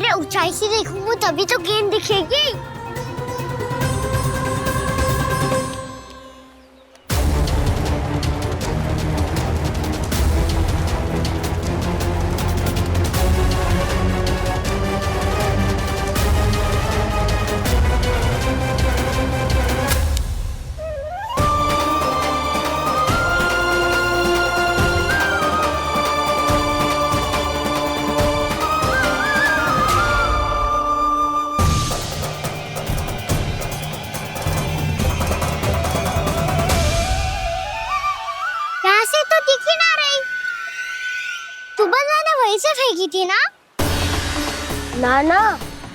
मैं ऊंचाई से देखूंगा तभी तो गेंद दिखेगी। वहीं से फेंकी थी ना? ना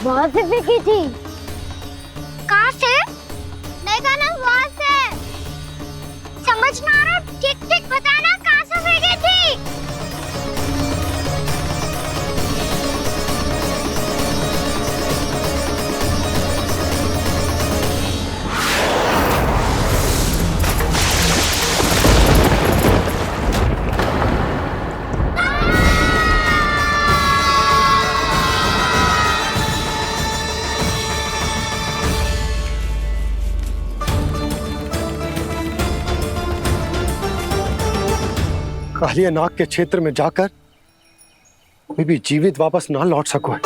वहां से फेंकी थी। कहाँ से? देखा ना वहां से। समझ ना आ रहा, ठीक ठीक बताना कहाँ से फेंकी थी? कालिया नाग के क्षेत्र में जाकर कोई भी जीवित वापस ना लौट सको।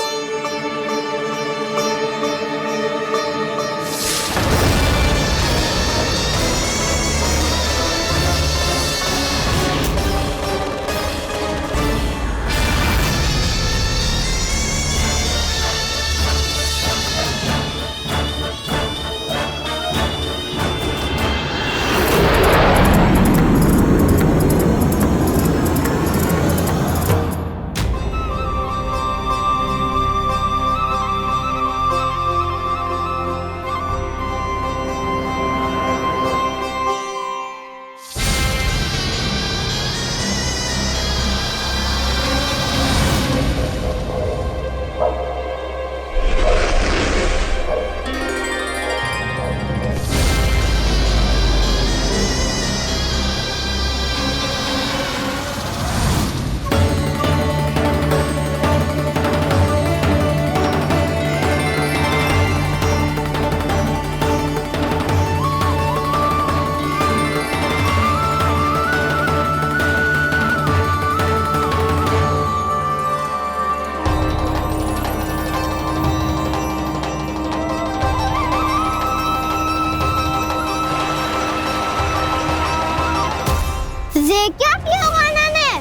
क्या किया वाना ने?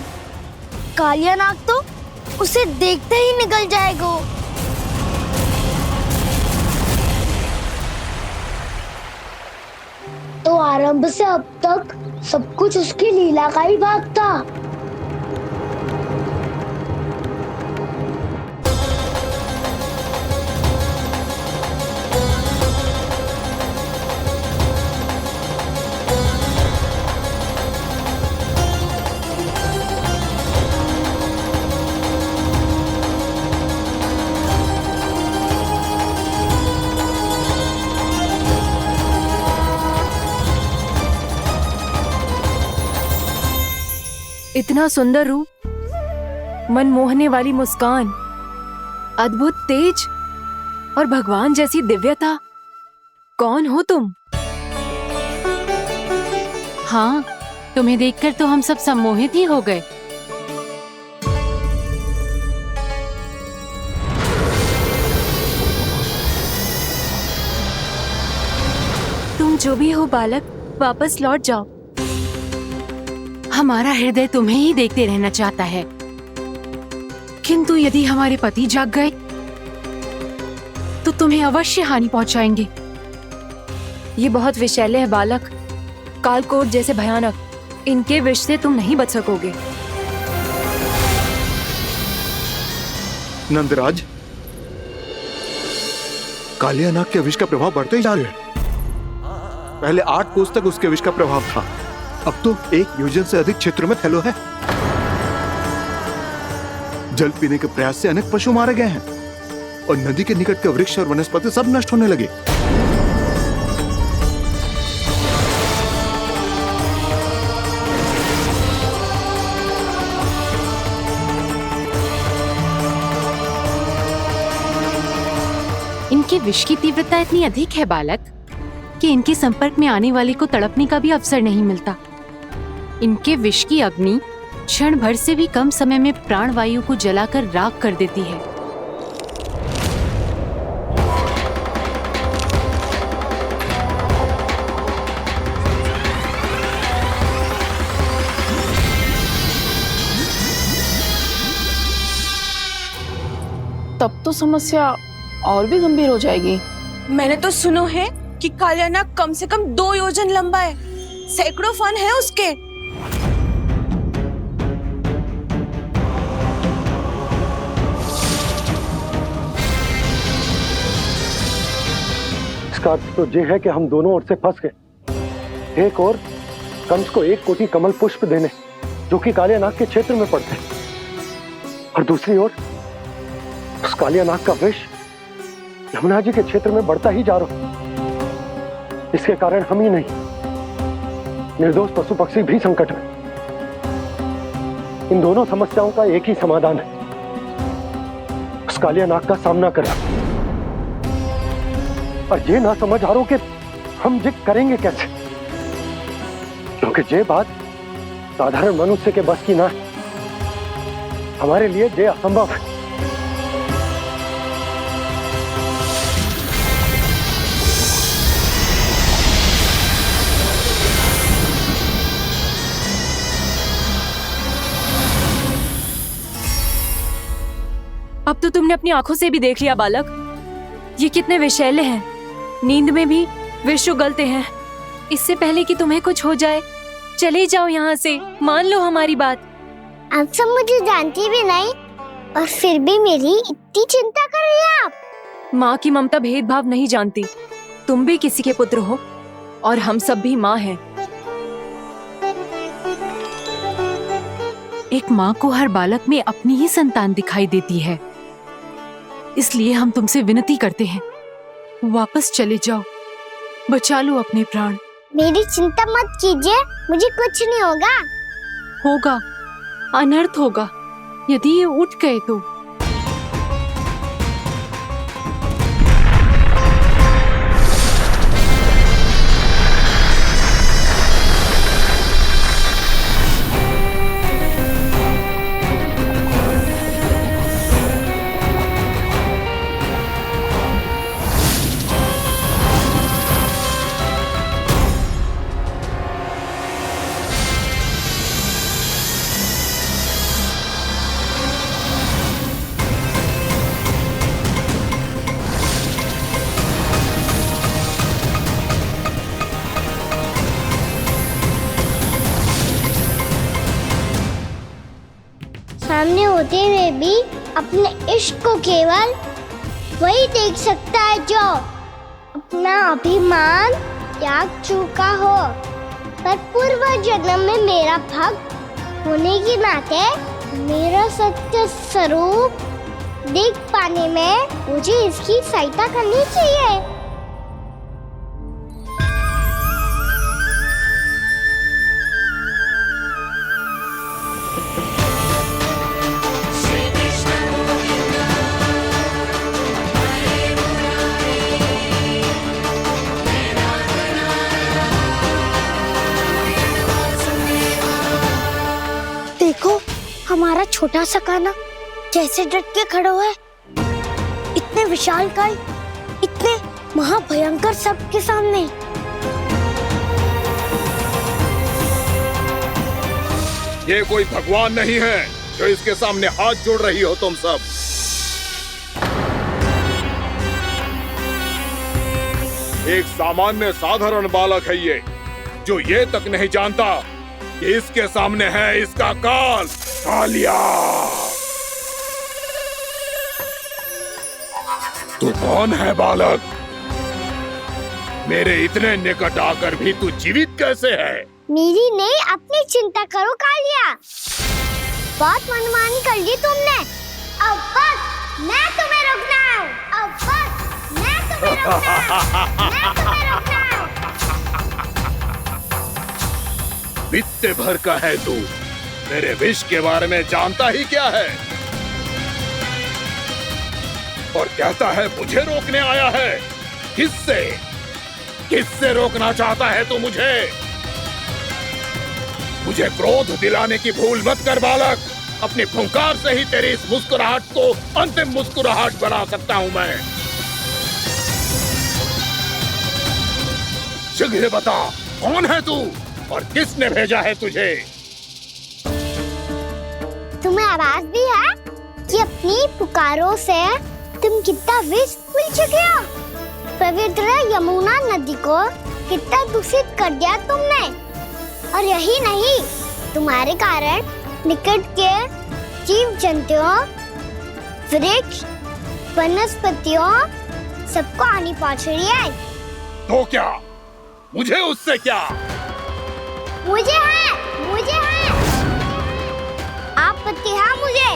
कालिया नाग तो उसे देखते ही निकल जाएगा। तो आरंभ से अब तक सब कुछ उसकी लीला का ही भाग था। इतना सुंदर रूप, मन मोहने वाली मुस्कान, अद्भुत तेज और भगवान जैसी दिव्यता। कौन हो तुम? हाँ, तुम्हें देखकर तो हम सब सम्मोहित ही हो गए। तुम जो भी हो बालक, वापस लौट जाओ। हमारा हृदय तुम्हें ही देखते रहना चाहता है, किंतु यदि हमारे पति जाग गए तो तुम्हें अवश्य हानि पहुंचाएंगे। ये बहुत विषैले है बालक, कालकोट जैसे भयानक। इनके विष से तुम नहीं बच सकोगे। नंदराज, कालिया नाग के विष का प्रभाव बढ़ते ही जा रहा है। पहले 8 कोस तक उसके विष का प्रभाव था, अब तो 1 योजन से अधिक क्षेत्रों में फैलो है। जल पीने के प्रयास से अनेक पशु मारे गए हैं और नदी के निकट के वृक्ष और वनस्पति सब नष्ट होने लगे। इनके विष की तीव्रता इतनी अधिक है बालक कि इनके संपर्क में आने वाले को तड़पने का भी अवसर नहीं मिलता। इनके विष की अग्नि क्षण भर से भी कम समय में प्राणवायु को जलाकर राख कर देती है। तब तो समस्या और भी गंभीर हो जाएगी। मैंने तो सुनो है कि कालियानाग कम से कम 2 योजन लंबा है, सैकड़ों फन है उसके। इसका अर्थ तो ये है कि हम दोनों ओर से फंस गए। एक और कंस को 1 कोटि कमल पुष्प देने जो कि कालियानाग के क्षेत्र में पड़ते हैं, और दूसरी ओर उस कालियानाग का विष यमुना जी के क्षेत्र में बढ़ता ही जा रहा। इसके कारण हम ही नहीं, निर्दोष पशु पक्षी भी संकट में। इन दोनों समस्याओं का एक ही समाधान है, उस कालियानाग का सामना करें। और ये ना समझ आ रहा कि हम ये करेंगे कैसे, क्योंकि ये बात साधारण मनुष्य के बस की ना है। हमारे लिए ये असंभव है। अब तो तुमने अपनी आंखों से भी देख लिया बालक, ये कितने विषैले हैं। नींद में भी विष उगलते हैं। इससे पहले कि तुम्हें कुछ हो जाए, चले जाओ यहाँ से, मान लो हमारी बात। आप सब मुझे जानती भी नहीं और फिर भी मेरी इतनी चिंता कर रही हैं आप। माँ की ममता भेदभाव नहीं जानती। तुम भी किसी के पुत्र हो और हम सब भी माँ हैं। एक माँ को हर बालक में अपनी ही संतान दिखाई देती है, इसलिए हम तुमसे विनती करते हैं, वापस चले जाओ, बचा लो अपने प्राण। मेरी चिंता मत कीजिए, मुझे कुछ नहीं होगा। होगा, अनर्थ होगा यदि ये उठ गए तो। सामने होते हुए भी अपने इश्क को केवल वही देख सकता है जो अपना अभिमान त्याग चुका हो। पर पूर्व जन्म में मेरा भक्त होने के नाते मेरा सत्य स्वरूप देख पाने में मुझे इसकी सहायता करनी चाहिए। देखो हमारा छोटा सा कान्हा कैसे डट के खड़ा हुआ है, इतने विशालकाय, इतने महाभयंकर सबके सामने। ये कोई भगवान नहीं है जो इसके सामने हाथ जोड़ रही हो तुम सब। एक सामान्य साधारण बालक है ये, जो ये तक नहीं जानता कि इसके सामने है इसका काल, कालिया। तू कौन है बालक? मेरे इतने निकट आकर भी तू जीवित कैसे है? मेरी नहीं, अपनी चिंता करो कालिया। बहुत मनमानी कर ली तुमने। अब बस मैं तुम्हें रोकना हूँ। अब बस मैं तुम्हें रोकना हूँ। मैं तुम्हें रोकना हूँ। बित्ते भर का है तू, मेरे विष के बारे में जानता ही क्या है? और कहता है मुझे रोकने आया है। किससे? किससे रोकना चाहता है तू मुझे? मुझे क्रोध दिलाने की भूल मत कर बालक। अपनी फुंकार से ही तेरी इस मुस्कुराहट को अंतिम मुस्कुराहट बना सकता हूं मैं। शीघ्र बता, कौन है तू और किसने भेजा है तुझे? तुम्हें आवाज भी है कि अपनी पुकारों से तुम कितना विष मिल चुके हो। पवित्र यमुना नदी को कितना दूषित कर दिया तुमने। और यही नहीं, तुम्हारे कारण निकट के जीव जंतुओं, वृक्ष, वनस्पतियों सबको हानि पहुंच रही है। तो क्या? मुझे उससे क्या? मुझे है आपत्ति है मुझे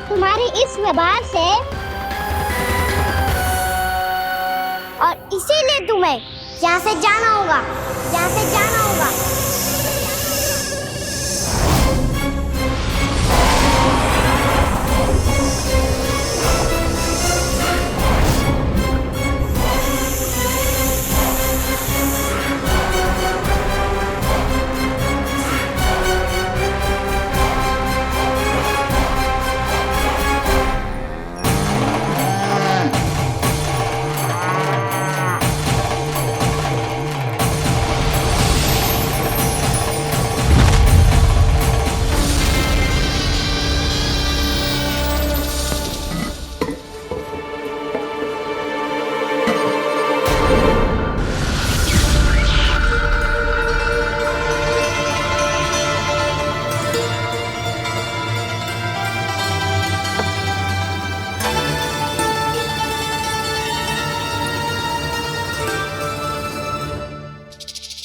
तुम्हारे इस व्यवहार से, और इसीलिए तुम्हें यहाँ से जाना होगा।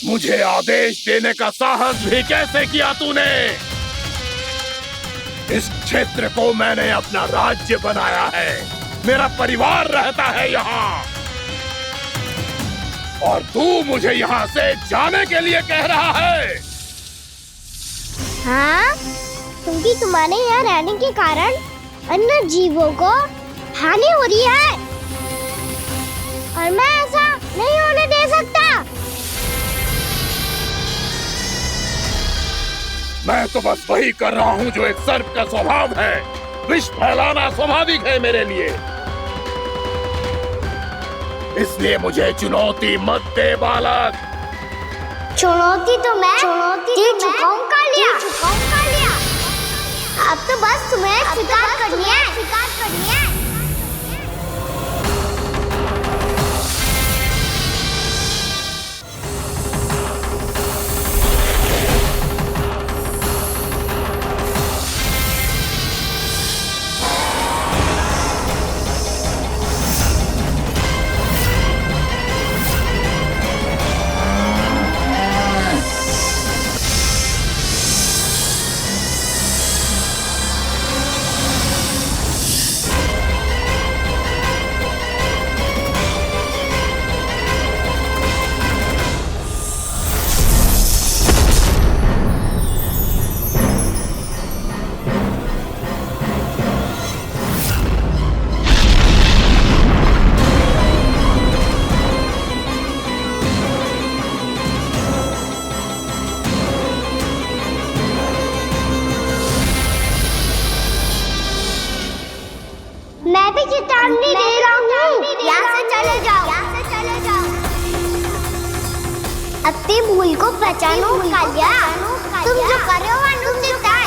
मुझे आदेश देने का साहस भी कैसे किया तूने? इस क्षेत्र को मैंने अपना राज्य बनाया है। मेरा परिवार रहता है यहाँ, और तू मुझे यहाँ से जाने के लिए कह रहा है? हाँ, क्योंकि तुम्हारे यहाँ रहने के कारण अन्य जीवों को हानि हो रही है, और मैं ऐसा नहीं होने दे सकता। मैं तो बस वही कर रहा हूँ जो एक सर्प का स्वभाव है। विष फैलाना स्वाभाविक है मेरे लिए। इसलिए मुझे चुनौती मत दे बालक। चुनौती तो मैं दे चुका हूँ कालिया। अब तो बस तुम्हें स्वीकार करनी है। मैं भी चेतावनी दे रहा हूँ, यहाँ से चले जाओ। अपनी भूल को पहचानो कालिया। तुम जो कर रहे हो अनुचित है।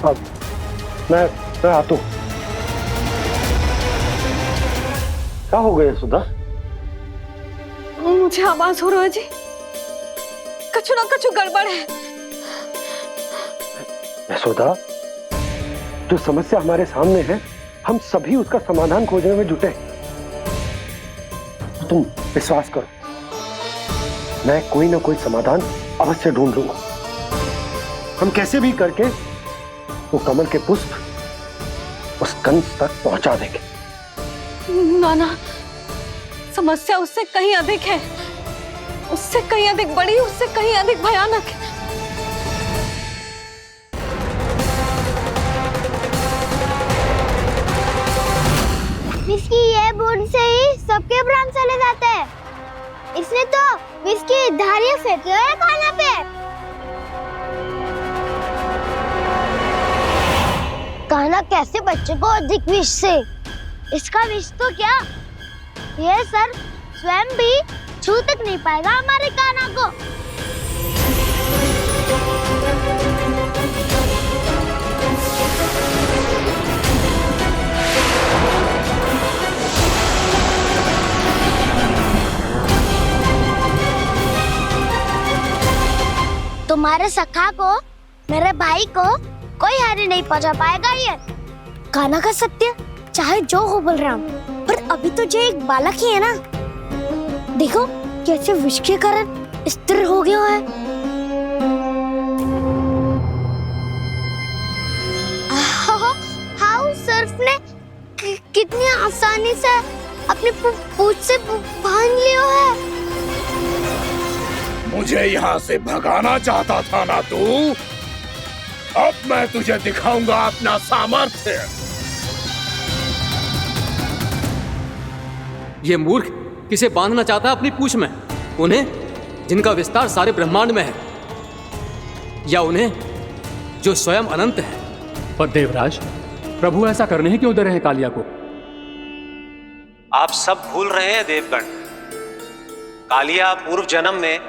अब मैं आता हूँ। क्या हो गया सुधा? मुझे आवाज हो रहा है जी, कछु ना कछु गड़बड़ है। यशोदा, जो समस्या हमारे सामने है, हम सभी उसका समाधान खोजने में जुटे। तुम विश्वास करो, मैं कोई ना कोई समाधान अवश्य ढूंढ लूंगा। हम कैसे भी करके वो कमल के पुष्प उस कंस तक पहुंचा देंगे। नाना, समस्या उससे कहीं अधिक है, उससे कहीं अधिक बड़ी, उससे कहीं अधिक भयानक है। विस्की ये बूंद से ही सबके प्राण चले जाते हैं। इसने तो विस्की धारियां फेंकी है खाना पे। कान्हा कैसे बच्चे को अधिक विष से? इसका विष तो क्या, ये सर स्वयं भी छू तक नहीं पाएगा हमारे कान्हा को। तुम्हारे सखा को, मेरे भाई को कोई हानि नहीं पहुंचा पाएगा ये। कान्हा का सत्य चाहे जो हो बलराम, पर अभी तो जो एक बालक ही है ना। देखो कैसे विष के कारण स्थिर हो गया है। हाउ सर्फ ने कितनी आसानी से अपनी पूंछ से बांध लिया है। मुझे यहाँ से भगाना चाहता था ना तू? अब मैं तुझे दिखाऊंगा अपना सामर्थ्य। ये मूर्ख किसे बांधना चाहता है अपनी पूंछ में? उन्हें जिनका विस्तार सारे ब्रह्मांड में है, या उन्हें जो स्वयं अनंत है? पर देवराज, प्रभु ऐसा करने ही क्यों दे रहे हैं कालिया को? आप सब भूल रहे हैं देवगण। कालिया पूर्व जन्म में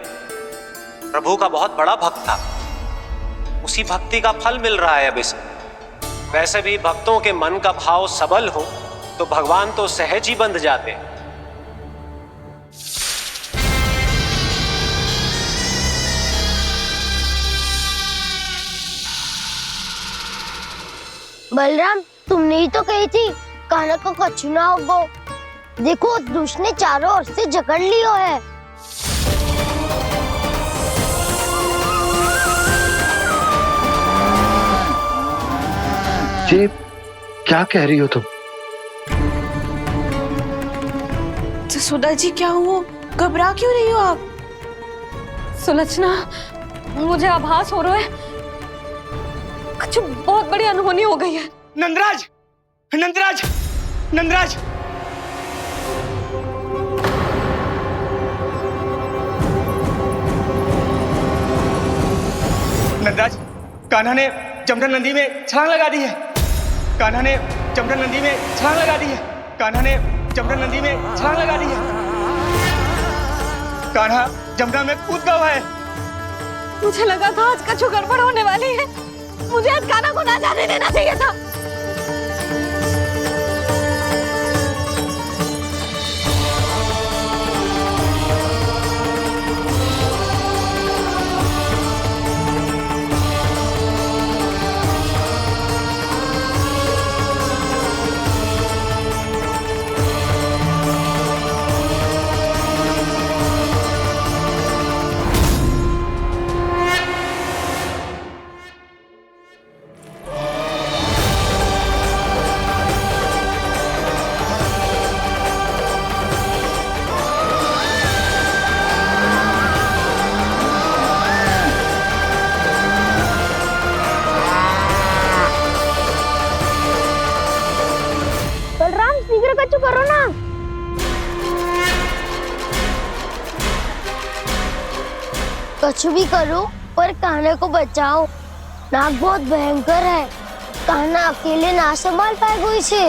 प्रभु का बहुत बड़ा भक्त था। उसी भक्ति का फल मिल रहा है अब इसे। वैसे भी भक्तों के मन का भाव सबल हो तो भगवान तो सहज ही बंध जाते। बलराम, तुमने ही तो कही थी कान्हा को कछु ना होगो। देखो दुष्ट ने चारों ओर से जकड़ लियो है। ये क्या कह रही हो तुम? सुधा जी, क्या हुआ? घबरा क्यों रही हो आप? सुलक्षणा, मुझे आभास हो रहा है कुछ बहुत बड़ी अनहोनी हो गई है। नंदराज, नंदराज, नंदराज! नंदराज, कान्हा ने जमदन नदी में छलांग लगा दी है। कान्हा ने जमदन नदी में छलांग लगा दी है। कान्हा ने जमदन नदी में छलांग लगा दी है। कान्हा जमुना में कूद गया है। मुझे लगा था आज कछु गड़बड़ होने वाली है। मुझे आज कान्हा को ना जाने देना चाहिए था। कछु करो ना। कछु भी करो पर कान्हा को बचाओ। नाग बहुत भयंकर है। कान्हा अकेले ना संभाल पाएगा इसे।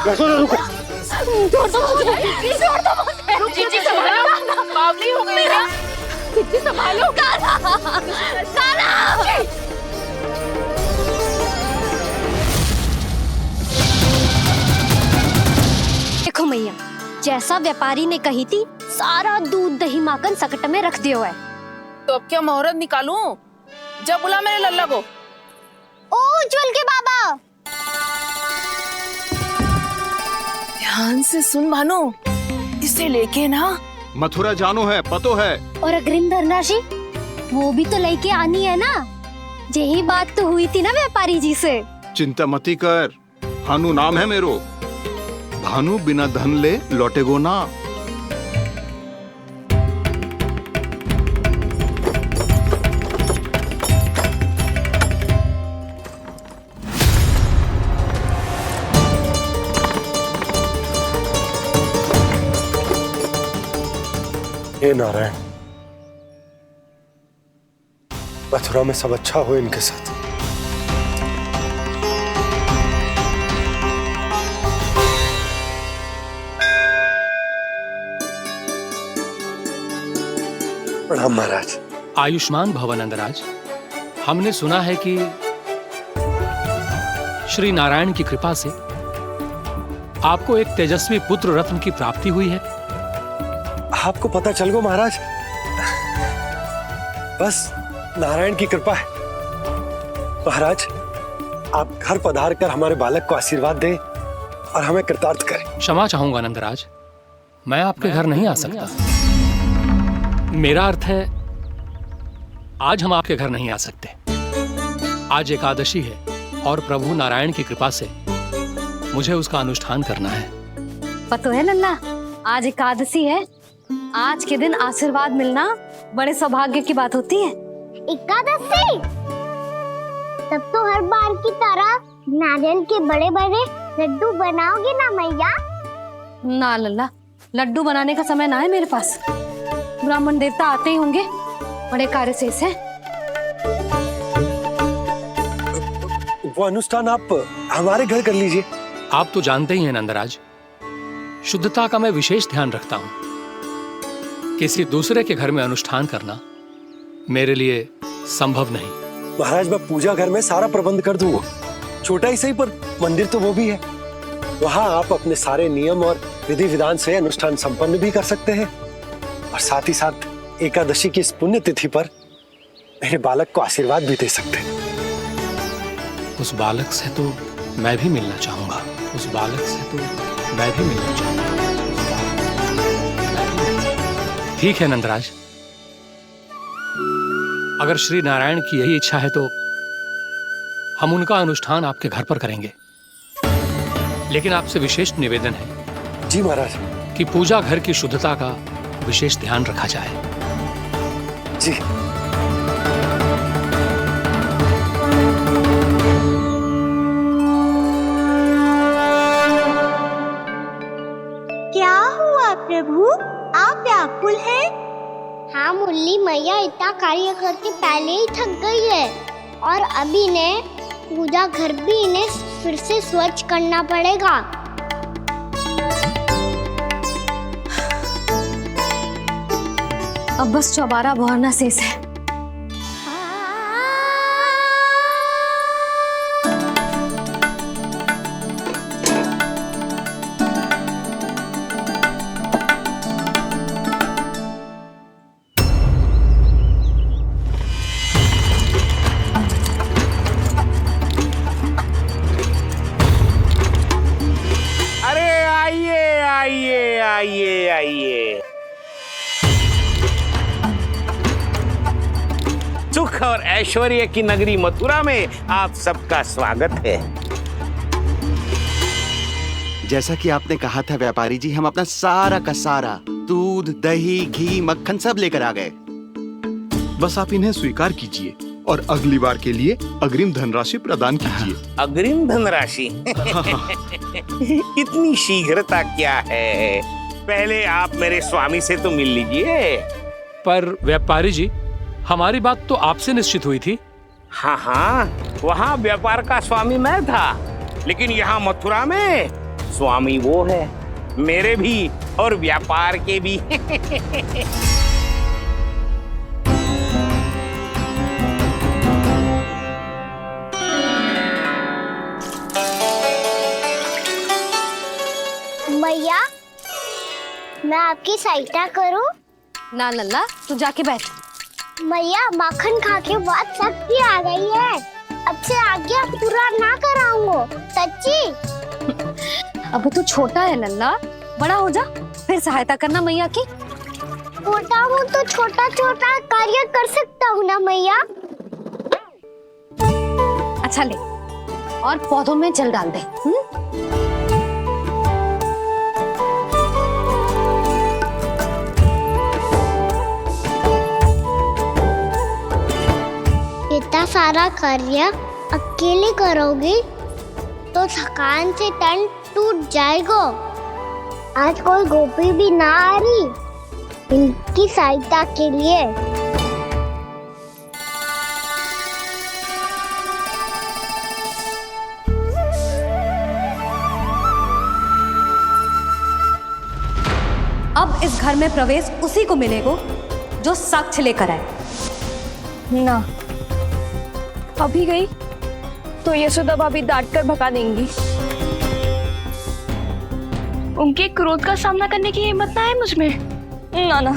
यशोदा रुको। छोड़ दो मुझे, छोड़ दो मुझे। जीजी संभालो, बावली हो गई है। जीजी संभालो। कान्हा, कान्हा। देखो मैया, जैसा व्यापारी ने कही थी, सारा दूध दही माखन सकट में रख दियो है। तो अब क्या मुहूर्त निकालूं? जब बुला मेरे लल्ला को। ओ उज्जवल के बाबा, ध्यान से सुन भानु, इसे लेके ना मथुरा जानो है, पतो है। और अग्रिम धनराशि वो भी तो लेके आनी है ना। यही बात तो हुई थी ना व्यापारी जी से। चिंता मती कर, भानु नाम है मेरो। भानु बिना धन ले लौटेगो ना। हे नारायण, मथुरा में सब अच्छा हो इनके साथ। प्रणाम महाराज। आयुष्मान भव नंदराज। हमने सुना है कि श्री नारायण की कृपा से आपको एक तेजस्वी पुत्र रत्न की प्राप्ति हुई है। आपको पता चल गो महाराज, बस नारायण की कृपा है। महाराज, आप घर पधार कर हमारे बालक को आशीर्वाद दें और हमें कृतार्थ करें। क्षमा चाहूंगा नंदराज, मैं आपके घर नहीं आ सकता। मेरा अर्थ है, आज हम आपके घर नहीं आ सकते। आज एकादशी है और प्रभु नारायण की कृपा से मुझे उसका अनुष्ठान करना है। पतो है लल्ला, आज एकादशी है। आज के दिन आशीर्वाद मिलना बड़े सौभाग्य की बात होती है। एकादशी? तब तो हर बार की तरह नारियल के बड़े बड़े लड्डू बनाओगे ना मैया? ना लल्ला, लड्डू बनाने का समय ना है मेरे पास। ब्राह्मण देवता आते ही होंगे, बड़े कार्य शेष है। वो अनुष्ठान आप हमारे घर कर लीजिए। आप तो जानते ही हैं नंदराज, शुद्धता का मैं विशेष ध्यान रखता हूं। किसी दूसरे के घर में अनुष्ठान करना मेरे लिए संभव नहीं। महाराज, मैं पूजा घर में सारा प्रबंध कर दूंगा। छोटा ही सही, पर मंदिर तो वो भी है। वहां आप अपने सारे नियम और विधि विधान से अनुष्ठान संपन्न भी कर सकते हैं और साथ ही साथ एकादशी की इस पुण्य तिथि पर मेरे बालक को आशीर्वाद भी दे सकते हैं। उस बालक से तो मैं भी मिलना चाहूंगा। उस बालक से तो मैं भी मिलना चाहूंगा। ठीक है नंदराज, अगर श्री नारायण की यही इच्छा है तो हम उनका अनुष्ठान आपके घर पर करेंगे। लेकिन आपसे विशेष निवेदन है। जी महाराज। कि पूजा घर की शुद्धता का विशेष ध्यान रखा जाए। जी। क्या हुआ प्रभु, आप व्याकुल हैं? हाँ मुरली मैया इतना कार्य करके पहले ही थक गई है और अभी ने पूजा घर भी इन्हें फिर से स्वच्छ करना पड़ेगा। अब बस चौबारा बहाना शेष है। आइए। सुख और ऐश्वर्य की नगरी मथुरा में आप सबका स्वागत है। जैसा कि आपने कहा था व्यापारी जी, हम अपना सारा का सारा दूध, दही, घी, मक्खन सब लेकर आ गए। बस आप इन्हें स्वीकार कीजिए और अगली बार के लिए अग्रिम धनराशि प्रदान कीजिए। अग्रिम धनराशि? इतनी शीघ्रता क्या है? पहले आप मेरे स्वामी से तो मिल लीजिए। पर व्यापारी जी, हमारी बात तो आपसे निश्चित हुई थी। हाँ, वहाँ व्यापार का स्वामी मैं था, लेकिन यहाँ मथुरा में स्वामी वो है, मेरे भी और व्यापार के भी। मैया, मैं आपकी सहायता करूं? ना लल्ला, तू जाके बैठ। मैया, माखन खा के बहुत शक्ति आ गई है। अब से आगे पूरा ना कराऊंगा, सच्ची। अब तू छोटा है लल्ला, बड़ा हो जा फिर सहायता करना मैया की। छोटा हूँ तो छोटा छोटा कार्य कर सकता हूँ ना मैया। अच्छा ले, और पौधों में जल डाल दे। इतना सारा कार्य अकेले करोगी तो थकान से तन टूट जाएगा। आज कोई गोपी भी ना आ रही इनकी सहायता के लिए। अब इस घर में प्रवेश उसी को मिलेगा जो साक्ष्य लेकर आए। ना, अभी गई तो यशोदा भाभी डांट कर भगा देंगी। उनके क्रोध का सामना करने की हिम्मत ना है मुझ में। ना ना।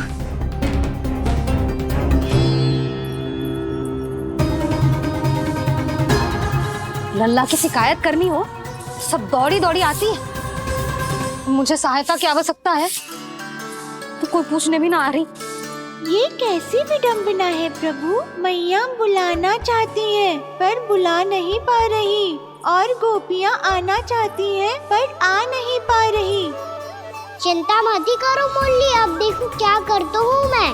लल्ला की शिकायत करनी हो सब दौड़ी दौड़ी आती है। मुझे सहायता की आवश्यकता है तो कोई पूछने भी ना आ रही। ये कैसी विडंबना है प्रभु। मैया बुलाना चाहती हैं पर बुला नहीं पा रही, और गोपियाँ आना चाहती हैं पर आ नहीं पा रही। चिंता मत ही करो मुरली, अब देखो क्या करता हूँ मैं।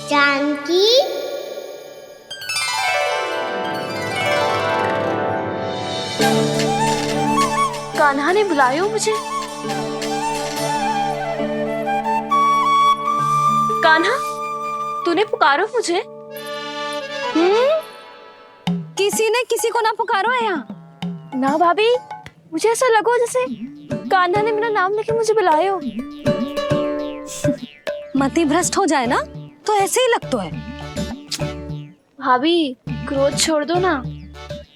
जानकी, कान्हा ने बुलाया मुझे। कान्हा, तूने पुकारो मुझे। किसी ने किसी को ना पुकारो है यहाँ। ना भाभी, मुझे ऐसा लगो जैसे कान्हा ने मेरा नाम लेके मुझे बुलायो। मति भ्रष्ट हो जाए ना तो ऐसे ही लगता है। भाभी, क्रोध छोड़ दो ना।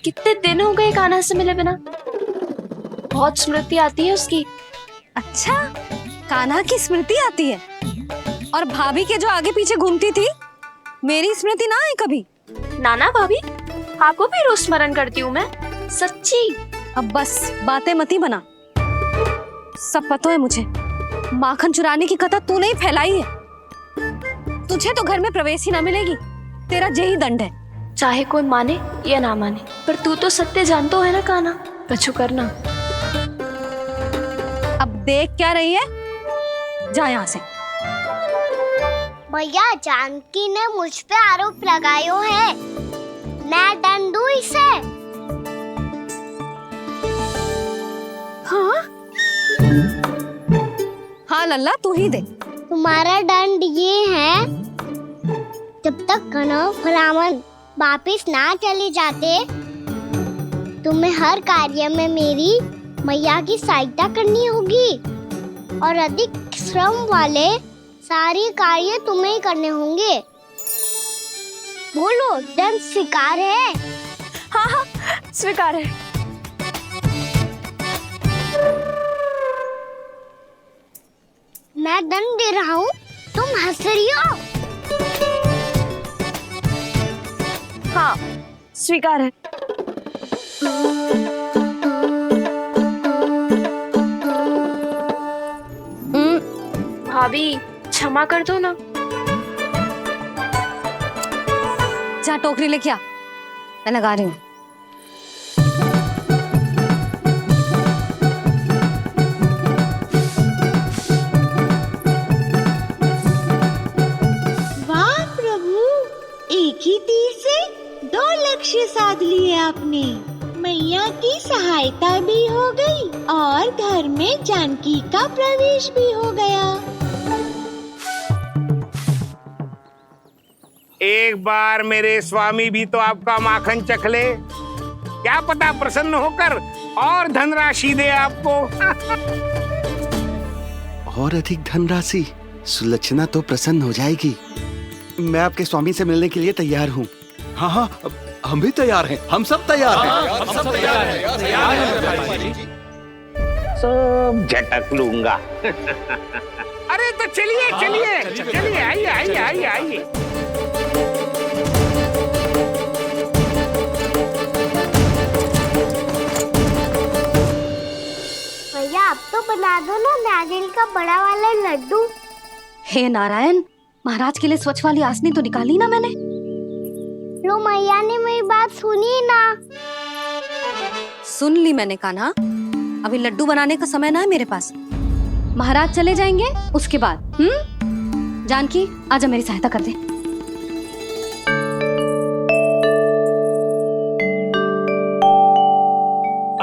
कितने दिन हो गए कान्हा से मिले बिना। बहुत स्मृति आती है उसकी। अच्छा, कान्हा की स्मृति आती है? और भाभी के जो आगे पीछे घूमती थी, मेरी स्मृति ना आई कभी? नाना भाभी, आपको भी रोज स्मरण करती हूँ मैं, सच्ची। अब बस बातें मत ही बना। सब पता है मुझे। माखन चुराने की कथा तूने ही फैलाई है। तुझे तो घर में प्रवेश ही ना मिलेगी। तेरा यही दंड है। चाहे कोई माने या ना माने, पर तू तो सत्य जानता है ना कान्हा। कछु करना। अब देख क्या रही है, जा यहाँ से। भैया, जानकी ने मुझ पे आरोप लगायो है। मैं दंड दूं इसे? हाँ हाँ लल्ला, तू ही दे। तुम्हारा दंड ये है, जब तक कनव ब्राह्मण वापिस ना चले जाते, तुम्हें हर कार्य में मेरी मैया की सहायता करनी होगी, और अधिक श्रम वाले सारे कार्य तुम्हें ही करने होंगे। बोलो, दंड स्वीकार है? हाँ हाँ, स्वीकार है। मैं दंड दे रहा हूँ, तुम हंस रही हो? हाँ, स्वीकार है। भाभी, क्षमा कर दो ना। जा टोकरी लेके आ, मैं लगा रही हूँ। वाह प्रभु, एक ही तीर से 2 लक्ष्य साध लिए आपने। मैया की सहायता भी हो गई और घर में जानकी का प्रवेश भी हो गया। एक बार मेरे स्वामी भी तो आपका माखन चख ले। क्या पता प्रसन्न होकर और धनराशि दे आपको। और अधिक धनराशि? सुलक्षणा तो प्रसन्न हो जाएगी। मैं आपके स्वामी से मिलने के लिए तैयार हूँ। हाँ हाँ, हम भी तैयार हैं। हम सब तैयार हैं। हम सब तैयार हैं। सब झटक लूंगा। अरे तो चलिए चलिए चलिए, आइए आइए आइए आइए। भैया आप तो बना दो ना नारियल का बड़ा वाला लड्डू। हे नारायण, महाराज के लिए स्वच्छ वाली आसनी तो निकाली ना मैंने। लो मैया ने मेरी बात सुनी ना। सुन ली मैंने कान्हा, अभी लड्डू बनाने का समय ना है मेरे पास। महाराज चले जाएंगे उसके बाद। जानकी आजा मेरी सहायता कर दे।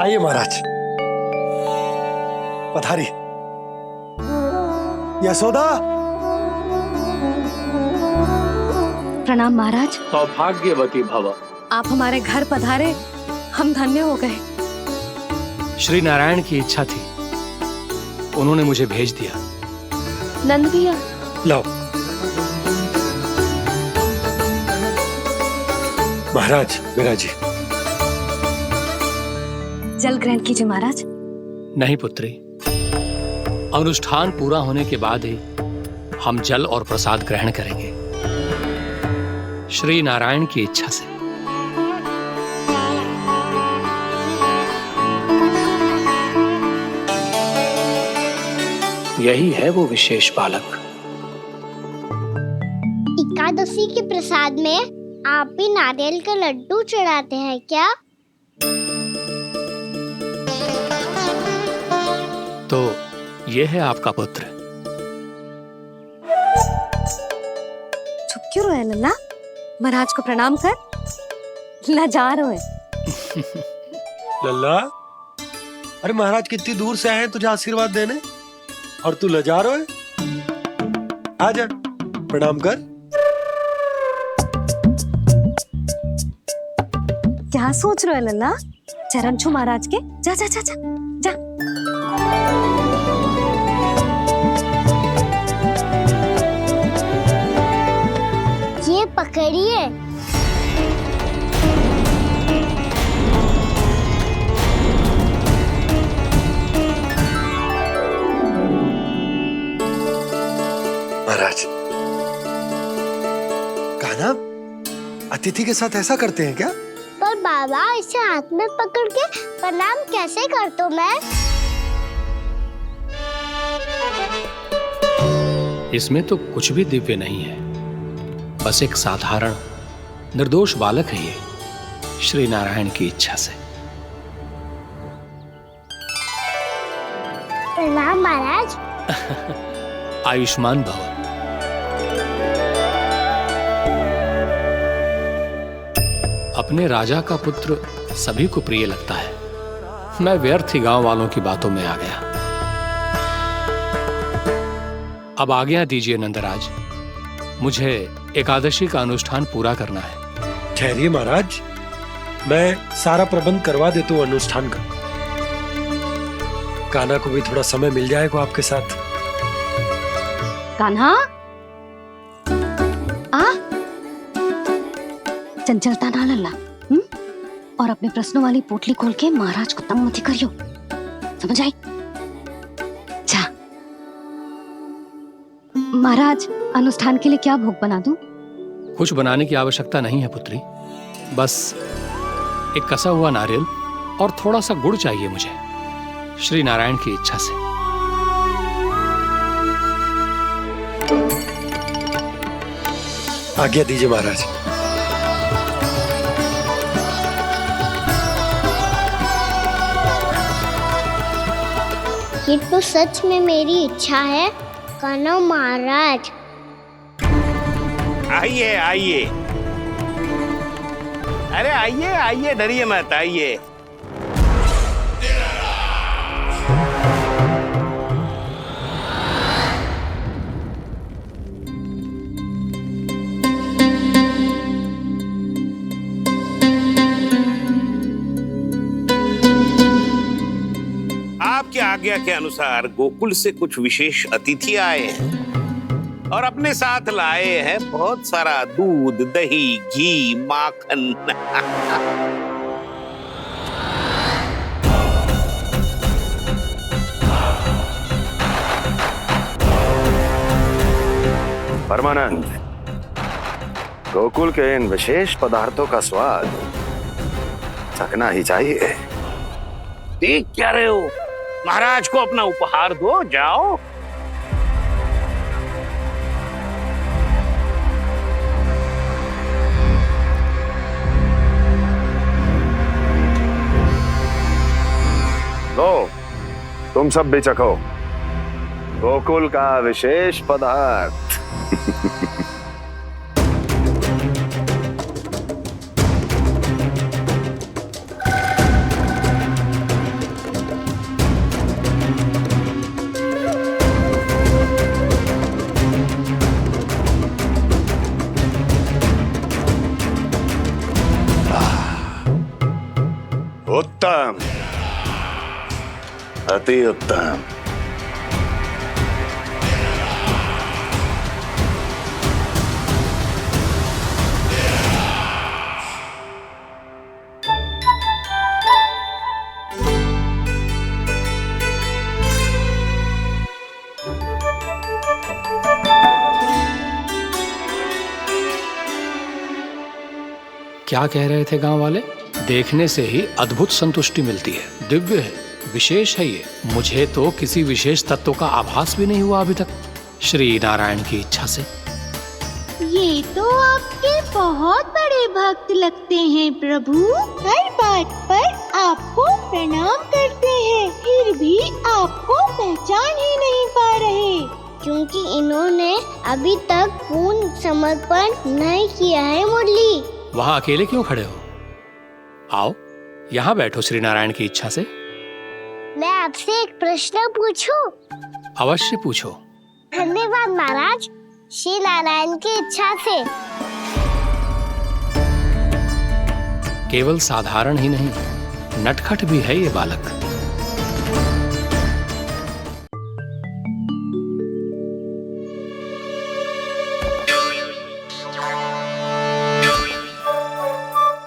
आइए महाराज, पधारी। यशोदा। प्रणाम महाराज। सौभाग्यवती भव। आप हमारे घर पधारे, हम धन्य हो गए। श्री नारायण की इच्छा थी, उन्होंने मुझे भेज दिया। नंद भैया लाओ। महाराज विराजी। जल ग्रहण कीजिए महाराज। नहीं पुत्री, अनुष्ठान पूरा होने के बाद ही हम जल और प्रसाद ग्रहण करेंगे, श्री नारायण की इच्छा से। यही है वो विशेष बालक। एकादशी के प्रसाद में आप भी नारियल का लड्डू चढ़ाते हैं क्या? तो ये है आपका पुत्र। चुप क्यों रोए लल्ला? महाराज को प्रणाम कर। लजा रोए। लल्ला, अरे महाराज कितनी दूर से आए हैं तुझे आशीर्वाद देने, और तू लजा रहा है? आजा प्रणाम कर। क्या सोच रहे हो लल्ला? चरण छू महाराज के। जा जा जा जा जा। ये पकड़िए। महाराज, कान्हा अतिथि के साथ ऐसा करते हैं क्या? पर बाबा इसे हाथ में पकड़ के प्रणाम कैसे करता हूँ मैं? इसमें तो कुछ भी दिव्य नहीं है, बस एक साधारण निर्दोष बालक है ये, श्री नारायण की इच्छा से। प्रणाम महाराज। आयुष्मान भव। अपने राजा का पुत्र सभी को प्रिय लगता है। मैं व्यर्थ ही गांव वालों की बातों में आ गया। अब आज्ञा दीजिए नंदराज, मुझे एकादशी का अनुष्ठान पूरा करना है। ठहरिए महाराज, मैं सारा प्रबंध करवा देता हूँ अनुष्ठान का। कान्हा को भी थोड़ा समय मिल जाएगा आपके साथ। कान्हा आ, चंचलता ना लल्ला। और अपने प्रश्नों वाली पोटली खोल के महाराज को तंग मत करियो, समझ आई? जा महाराज, अनुष्ठान के लिए क्या भोग बना दूं? कुछ बनाने की आवश्यकता नहीं है पुत्री, बस एक कसा हुआ नारियल और थोड़ा सा गुड़ चाहिए मुझे, श्री नारायण की इच्छा से। आज्ञा दीजिए महाराज। ये तो सच में मेरी इच्छा है कान्हा महाराज। आइए आइए, अरे आइए आइए, डरिए मत, आइए। आज्ञा के अनुसार गोकुल से कुछ विशेष अतिथि आए हैं और अपने साथ लाए हैं बहुत सारा दूध, दही, घी, माखन। परमानंद, गोकुल के इन विशेष पदार्थों का स्वाद चखना ही चाहिए। देख क्या रहे हो? महाराज को अपना उपहार दो, जाओ। लो, तुम सब भी चखो गोकुल का विशेष पदार्थ। उत्तम, अति उत्तम। क्या कह रहे थे गांव वाले? देखने से ही अद्भुत संतुष्टि मिलती है, दिव्य है, विशेष है ये। मुझे तो किसी विशेष तत्व का आभास भी नहीं हुआ अभी तक, श्री नारायण की इच्छा से। ये तो आपके बहुत बड़े भक्त लगते हैं प्रभु। हर बात पर आपको प्रणाम करते हैं, फिर भी आपको पहचान ही नहीं पा रहे। क्योंकि इन्होंने अभी तक पूर्ण समर्पण नहीं किया है मुरली। वहाँ अकेले क्यों खड़े हो? आओ यहाँ बैठो श्री नारायण की इच्छा से। मैं आपसे एक प्रश्न पूछूं? अवश्य पूछो। धन्यवाद महाराज, श्री नारायण की इच्छा से। केवल साधारण ही नहीं, नटखट भी है ये बालक।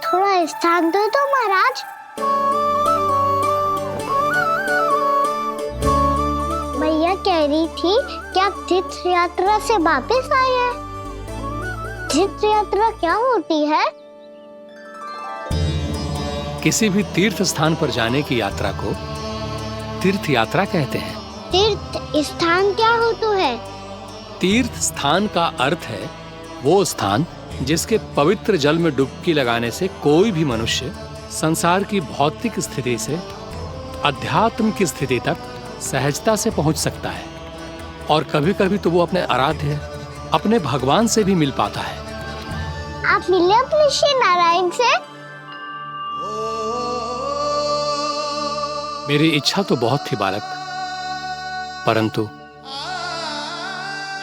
थोड़ा स्थान दो तो महाराज। मैया कह रही थी कि आप तीर्थ यात्रा से वापस आए हैं। तीर्थ यात्रा क्या होती है? किसी भी तीर्थ स्थान पर जाने की यात्रा को तीर्थ यात्रा कहते हैं। तीर्थ स्थान क्या हो तो है? तीर्थ स्थान का अर्थ है वो स्थान जिसके पवित्र जल में डुबकी लगाने से कोई भी मनुष्य संसार की भौतिक स्थिति से अध्यात्म की स्थिति तक सहजता से पहुंच सकता है, और कभी कभी तो वो अपने आराध्य, अपने भगवान से भी मिल पाता है। आप मिले अपने श्री नारायण से? मेरी इच्छा तो बहुत थी बालक, परंतु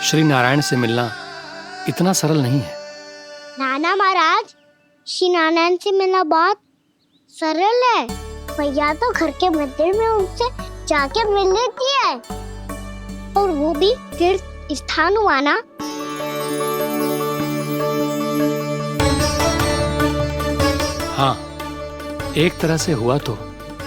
श्री नारायण से मिलना इतना सरल नहीं है। नाना महाराज, श्री नारायण से मिलना बहुत सरल है। भैया तो घर के मंदिर में उनसे जाके मिल लेती है, और वो भी तीर्थ स्थान हुआ ना। हाँ, एक तरह से हुआ तो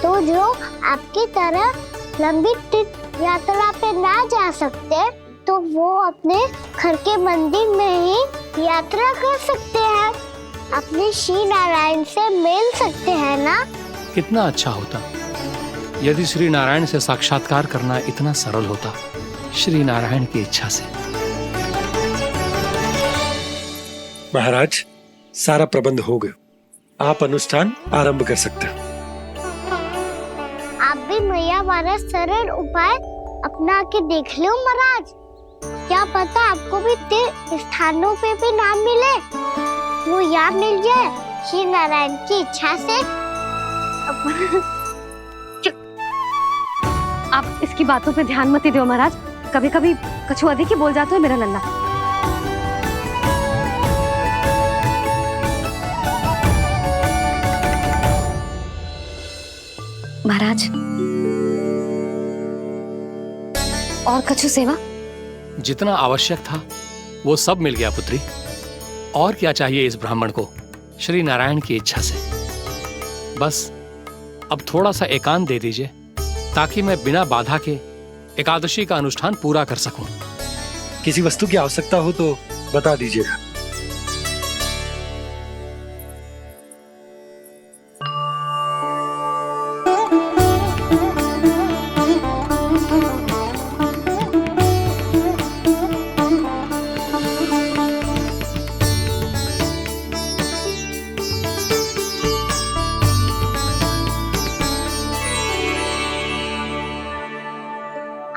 जो आपकी तरह लंबी तीर्थ यात्रा पे ना जा सकते, तो वो अपने घर के मंदिर में ही यात्रा कर सकते हैं, अपने श्री नारायण से मिल सकते हैं ना। कितना अच्छा होता यदि श्री नारायण से साक्षात्कार करना इतना सरल होता, श्री नारायण की इच्छा से। महाराज, सारा प्रबंध हो गया, आप अनुष्ठान आरंभ कर सकते हैं। आप भी मैया वाला सरल उपाय अपना के देख लो महाराज। क्या पता आपको भी तीर्थ स्थानों पे भी नाम मिले, वो यहाँ मिल जाए श्री नारायण की इच्छा से। आप इसकी बातों पे ध्यान मत दो महाराज, कभी कभी कछु अधिक ही बोल जाता है मेरा लल्ला। महाराज, और कछु सेवा? जितना आवश्यक था वो सब मिल गया पुत्री। और क्या चाहिए इस ब्राह्मण को श्री नारायण की इच्छा से? बस अब थोड़ा सा एकांत दे दीजिए ताकि मैं बिना बाधा के एकादशी का अनुष्ठान पूरा कर सकूं। किसी वस्तु की आवश्यकता हो तो बता दीजिएगा।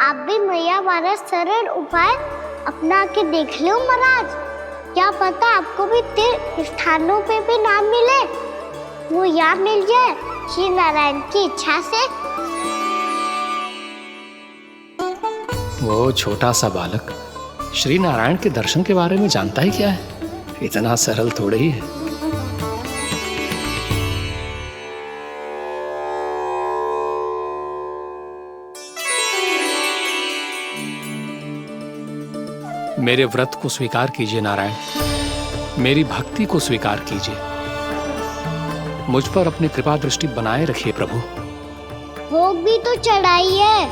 आप भी मैया वाला सरल उपाय अपना के देख लो महाराज। क्या पता आपको भी तीर्थ स्थानों पे भी नाम मिले, वो यहाँ मिल जाए श्री नारायण की इच्छा से। वो छोटा सा बालक श्री नारायण के दर्शन के बारे में जानता ही क्या है? इतना सरल थोड़े ही है। मेरे व्रत को स्वीकार कीजिए नारायण, मेरी भक्ति को स्वीकार कीजिए। मुझ पर अपनी कृपा दृष्टि बनाए रखिए प्रभु। भोग भी तो चढ़ाइए।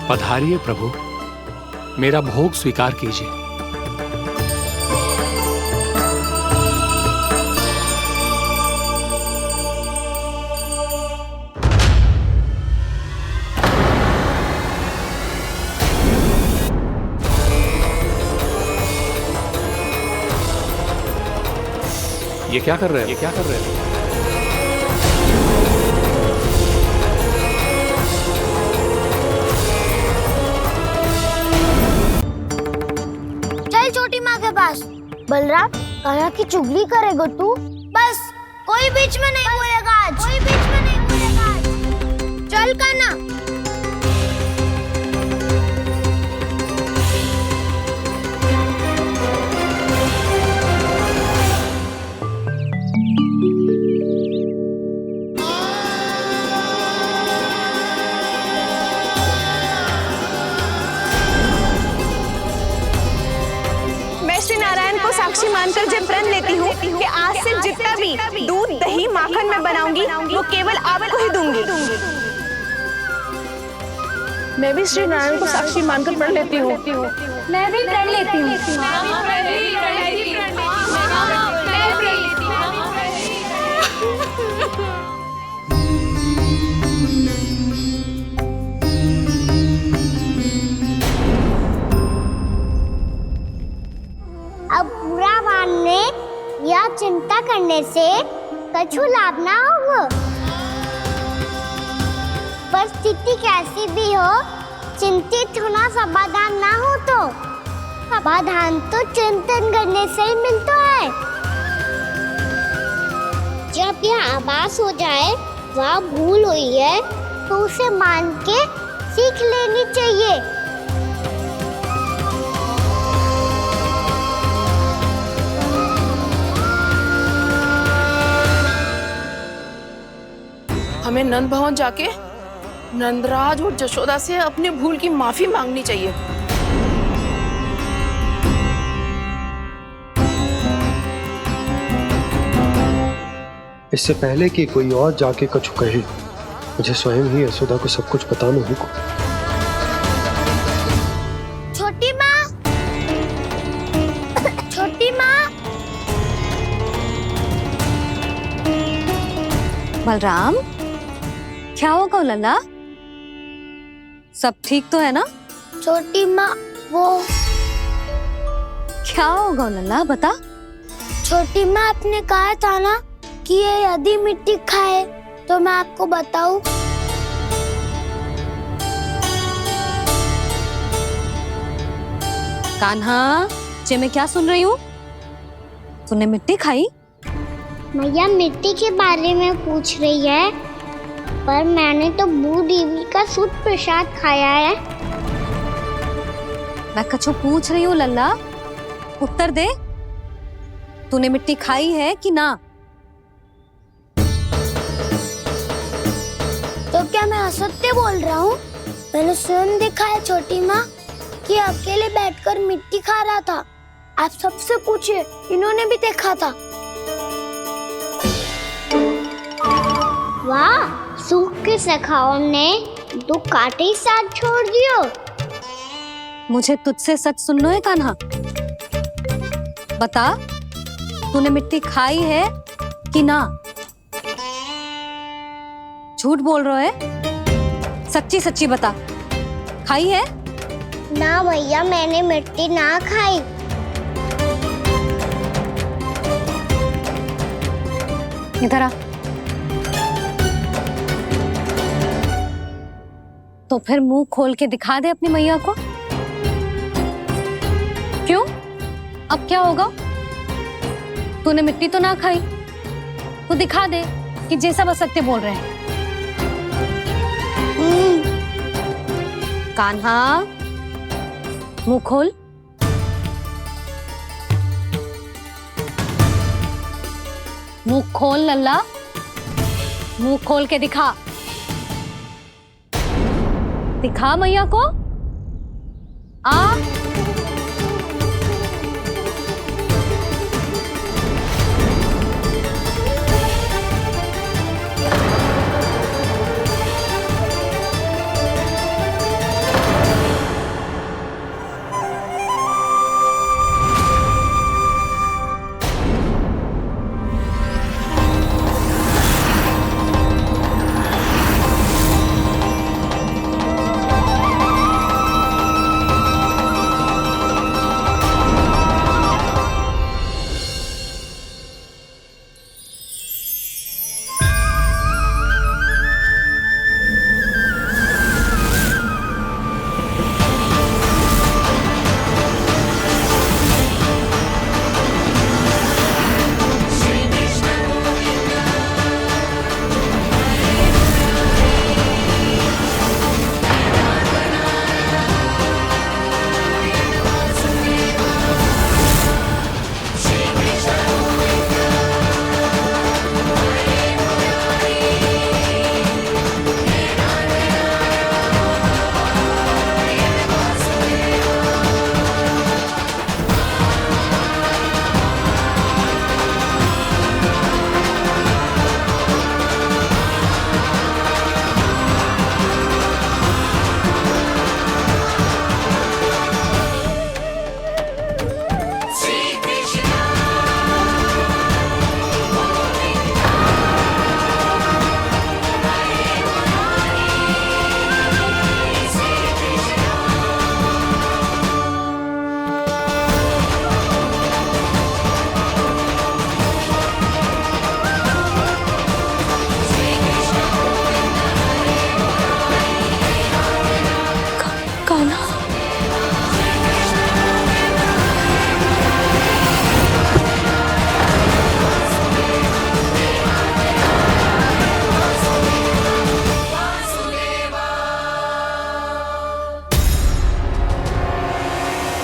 पधारिए प्रभु, मेरा भोग स्वीकार कीजिए। ये क्या कर रहे हैं? ये क्या कर रहे हैं? चल छोटी माँ के पास। बलराम, कान्हा की चुगली करेगा तू? बस कोई बीच में नहीं बोलेगा आज। कोई बीच में नहीं बोलेगा आज। चल कान्हा। साक्षी मानकर जब प्रण लेती हूँ कि आज से जितना भी दूध दही माखन मैं बनाऊंगी वो केवल आपको ही दूंगी। मैं भी श्री नारायण को साक्षी मानकर प्रण लेती हूँ। मैं भी प्रण लेती हूँ। अब बुरा मानने या चिंता करने से कछु लाभ ना होगा। परिस्थिति कैसी भी हो, चिंतित होना समाधान ना हो तो समाधान तो चिंतन करने से ही मिलता है। जब यह आभास हो जाए वह भूल हुई है तो उसे मान के सीख लेनी चाहिए। हमें नंद भवन जाके नंदराज और जशोदा से अपनी भूल की माफी मांगनी चाहिए। इससे पहले कि कोई और जाके कछु कहे, मुझे स्वयं ही यशोदा को सब कुछ बताना होगा। छोटी माँ, छोटी माँ। बलराम, क्या होगा लल्ला? सब ठीक तो है ना? छोटी माँ, वो क्या होगा लल्ला, बता। छोटी माँ, आपने कहा था ना कि ये यदि मिट्टी खाए तो मैं आपको बताऊं। कान्हा, जे मैं क्या सुन रही हूँ? तूने मिट्टी खाई? मैया मिट्टी के बारे में पूछ रही है, पर मैंने तो भू देवी का शुद्ध प्रसाद खाया है। मैं कछु पूछ रही हूँ लल्ला, उत्तर दे। तूने मिट्टी खाई है कि ना? तो क्या मैं असत्य बोल रहा हूँ? मैंने स्वयं देखा है छोटी माँ कि अकेले बैठकर मिट्टी खा रहा था। आप सबसे पूछिए, इन्होंने भी देखा था। वाह, सूख के सखाओ ने 2 कांटे ही साथ छोड़ दियो। मुझे तुझसे सच सुनना है कान्हा। बता, तूने मिट्टी खाई है कि ना? झूठ बोल रहा है, सच्ची सच्ची बता, खाई है? ना भैया, मैंने मिट्टी ना खाई। इधर आ। तो फिर मुंह खोल के दिखा दे अपनी मैया को। क्यों? अब क्या होगा? तूने मिट्टी तो ना खाई, तो दिखा दे कि जे सब असत्य बोल रहे हैं। कान्हा, मुंह खोल। मुंह खोल लल्ला, मुंह खोल के दिखा। दिखा मैया को। आ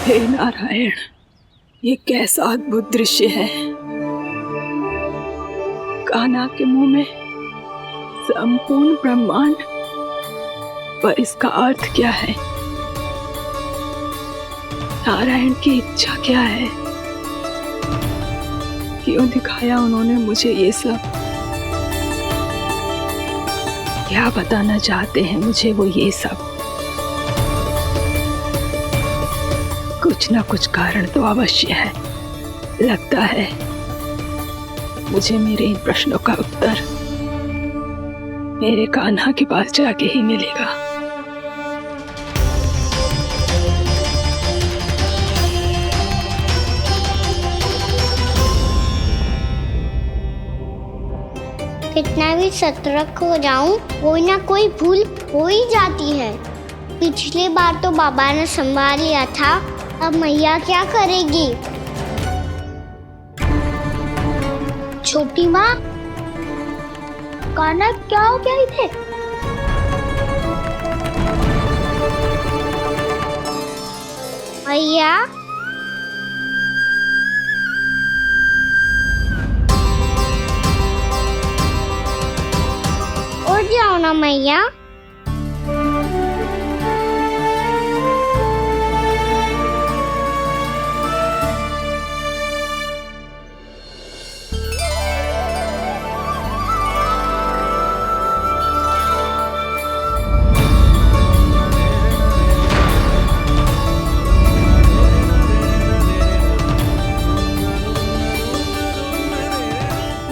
हे नारायण, ये कैसा अद्भुत दृश्य है। कान्हा के मुंह में संपूर्ण ब्रह्मांड, पर इसका अर्थ क्या है? नारायण की इच्छा क्या है? क्यों दिखाया उन्होंने मुझे ये सब? क्या बताना चाहते हैं मुझे वो ये सब? कुछ ना कुछ कारण तो अवश्य है। लगता है मुझे मेरे इन प्रश्नों का उत्तर मेरे कान्हा के पास जाके ही मिलेगा। कितना भी सतर्क हो जाऊं, कोई ना कोई भूल हो ही जाती है। पिछली बार तो बाबा ने संभाल लिया था, अब मैया क्या करेगी? छोटी माँ, कान्हा क्या हो गया इधर? मैया, उठ जाओ ना मैया।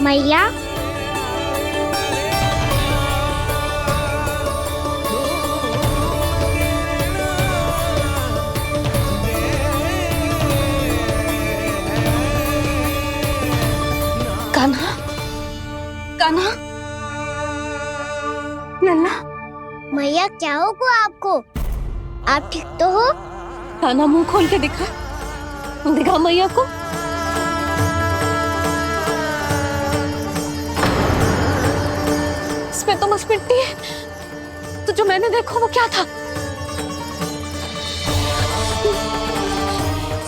मैया कान्हा, कान्हा, लल्ला। मैया क्या हो गया आपको? आप ठीक तो हो? कान्हा मुंह खोल के दिखा, दिखा मैया को। इसमें तो बस मिट्टी है, तो जो मैंने देखा वो क्या था?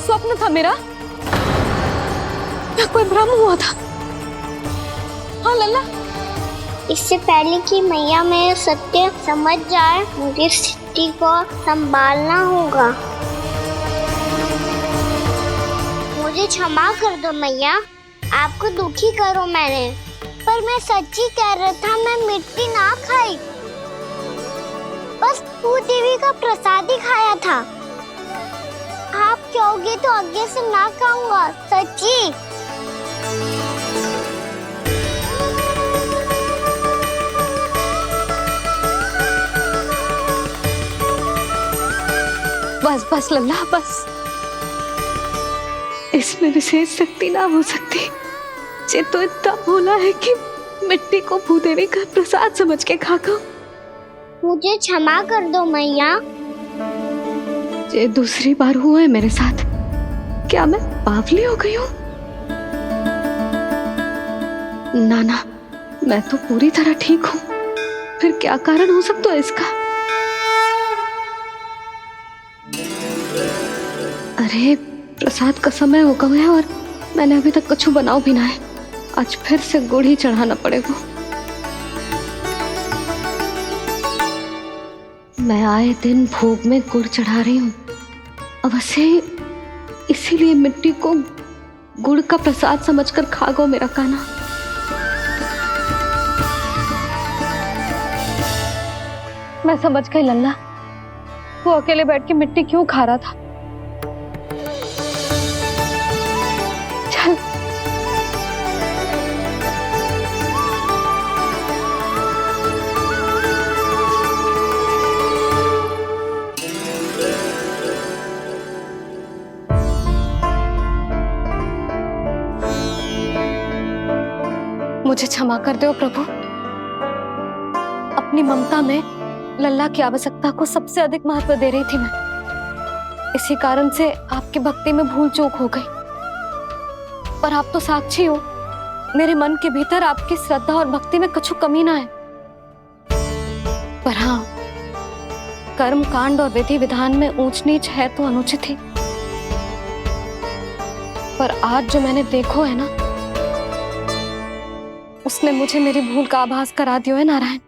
स्वप्न था मेरा या कोई भ्रम हुआ था? हाँ लल्ला। इससे पहले कि मैया मेरे सत्य समझ जाए, मुझे स्थिति को संभालना होगा। मुझे क्षमा कर दो मैया, आपको दुखी करो मैंने, पर मैं सच्ची कह रहा था, मैं मिट्टी ना खाई, बस भू देवी का प्रसाद ही खाया था। आप कहोगे तो आगे से ना खाऊंगा, सच्ची। बस बस लल्ला बस, इसमें विशेष शक्ति ना हो सकती। ये तो इतना भोला है कि मिट्टी को भूदेवी का प्रसाद समझ के खा गो। मुझे क्षमा कर दो मैया। ये दूसरी बार हुआ है मेरे साथ। क्या मैं बावली हो गई हूँ? ना, मैं तो पूरी तरह ठीक हूँ। फिर क्या कारण हो सकता है इसका? अरे प्रसाद का समय हो गया है और मैंने अभी तक कुछ बनाओ भी ना है। आज फिर से गुड़ ही चढ़ाना पड़ेगा। मैं आए दिन भोग में गुड़ चढ़ा रही हूँ, अवश्य इसीलिए मिट्टी को गुड़ का प्रसाद समझकर खा गो मेरा कान्हा। मैं समझ गई लल्ला, वो अकेले बैठ के मिट्टी क्यों खा रहा था। चल मुझे क्षमा कर दो प्रभु। अपनी ममता में लल्ला की आवश्यकता को सबसे अधिक महत्व दे रही थी मैं। इसी कारण से आपकी भक्ति में भूल चूक हो गई। पर आप तो साक्षी हो, मेरे मन के भीतर आपकी श्रद्धा और भक्ति में कुछ कमी ना है। पर हाँ, कर्म कांड और विधि विधान में ऊंच नीच है तो अनुचित ही। पर आज जो मैंने देखो है ना, उसने मुझे मेरी भूल का आभास करा दिया है नारायण।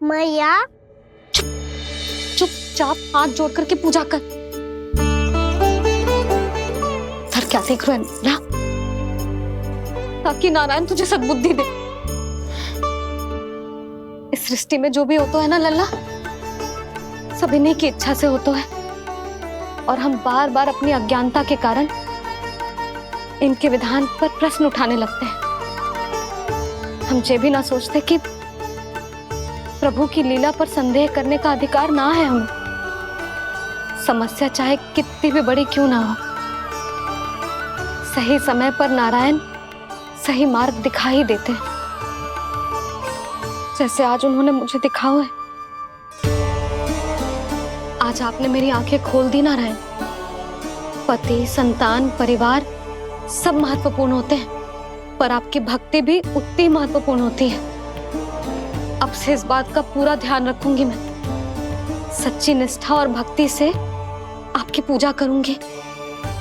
मैया चुपचाप हाथ जोड़ करके पूजा कर। फिर क्या देख रहे हैं ना? ताकि नारायण तुझे सद्बुद्धि दे। इस सृष्टि में जो भी होता है ना लल्ला, सब इन्हीं की इच्छा से होता है। और हम बार बार अपनी अज्ञानता के कारण इनके विधान पर प्रश्न उठाने लगते हैं। हम ये भी ना सोचते कि प्रभु की लीला पर संदेह करने का अधिकार ना है हमें। समस्या चाहे कितनी भी बड़ी क्यों ना हो, सही समय पर नारायण सही मार्ग दिखा ही देते हैं, जैसे आज उन्होंने मुझे दिखाओ है। आज आपने मेरी आंखें खोल दी नारायण। पति, संतान, परिवार सब महत्वपूर्ण होते हैं, पर आपकी भक्ति भी उतनी महत्वपूर्ण होती है। अब से इस बात का पूरा ध्यान रखूंगी मैं। सच्ची निष्ठा और भक्ति से आपकी पूजा करूंगी,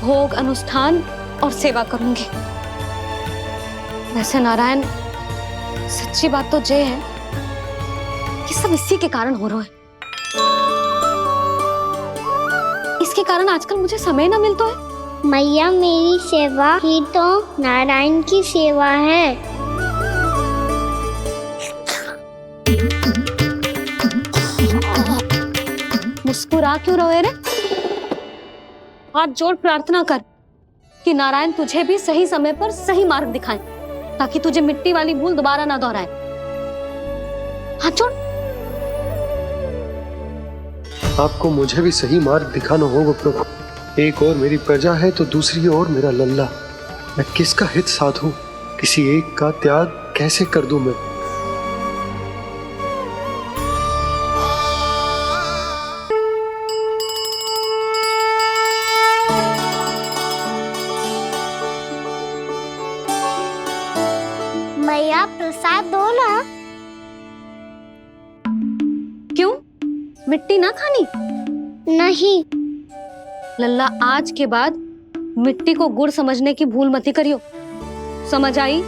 भोग, अनुष्ठान और सेवा करूंगी। वैसे नारायण, सच्ची बात तो ये है कि सब इसी के कारण हो रहा है। इसके कारण आजकल मुझे समय ना मिलता है। मैया, मेरी सेवा ही तो नारायण की सेवा है। मुस्कुरा क्यों रहे रे? हाथ जोड़ प्रार्थना कर कि नारायण तुझे भी सही समय पर सही मार्ग दिखाएं, ताकि तुझे मिट्टी वाली भूल दोबारा ना दोहराए। हाथ छोड़। आपको मुझे भी सही मार्ग दिखाना होगा प्रभु। एक और मेरी प्रजा है तो दूसरी ओर मेरा लल्ला। मैं किसका हित साधूं, किसी एक का त्याग कैसे कर दूं मैं। मैया प्रसाद दो ना। क्यों, मिट्टी ना खानी? नहीं। लल्ला, आज के बाद मिट्टी को गुड़ समझने की भूल मत करियो, समझ आई?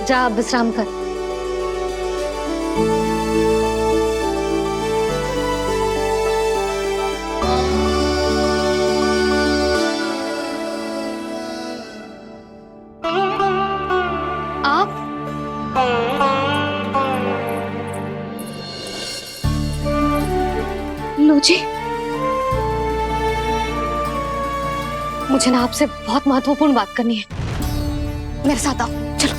जा विश्राम कर। आप लो जी, मुझे ना आपसे बहुत महत्वपूर्ण बात करनी है। मेरे साथ आओ, चलो।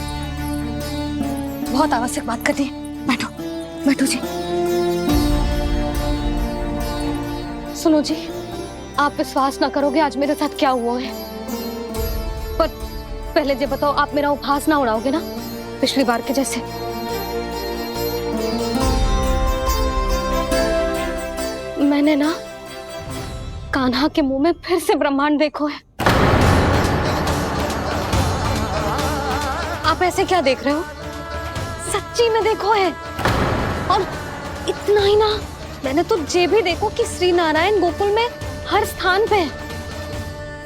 बहुत आवश्यक बात करनी है। बैठो, बैठो जी। सुनो जी, आप विश्वास ना करोगे आज मेरे साथ क्या हुआ है। पर पहले ये बताओ, आप मेरा उपहास ना उड़ाओगे ना, पिछली बार के जैसे? मैंने ना कान्हा के मुंह में फिर से ब्रह्मांड देखो है। आप ऐसे क्या देख रहे हो? सच्ची में देखो है। और इतना ही ना, मैंने तो ये भी देखो कि श्री नारायण गोकुल में हर स्थान पे है,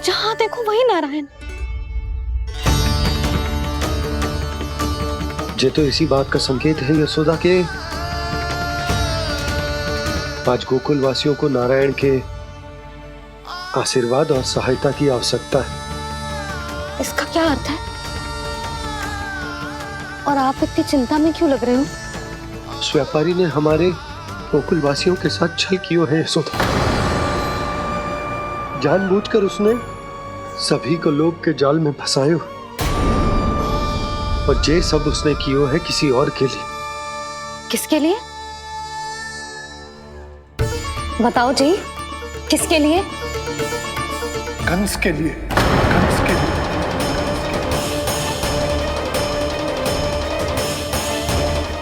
जहां देखो वही नारायण। ये तो इसी बात का संकेत है यशोदा के आज गोकुल वासियों को नारायण के आशीर्वाद और सहायता की आवश्यकता है। इसका क्या अर्थ है? और आप इतनी चिंता में क्यों लग रहे हो? उस व्यापारी ने हमारे गोकुल वासियों के साथ छल किया है यशोदा। जानबूझकर उसने सभी को लोग के जाल में फंसायो, और ये सब उसने किया है किसी और के लिए। किसके लिए? बताओ जी, किसके लिए? कंस के लिए। कंस के लिए।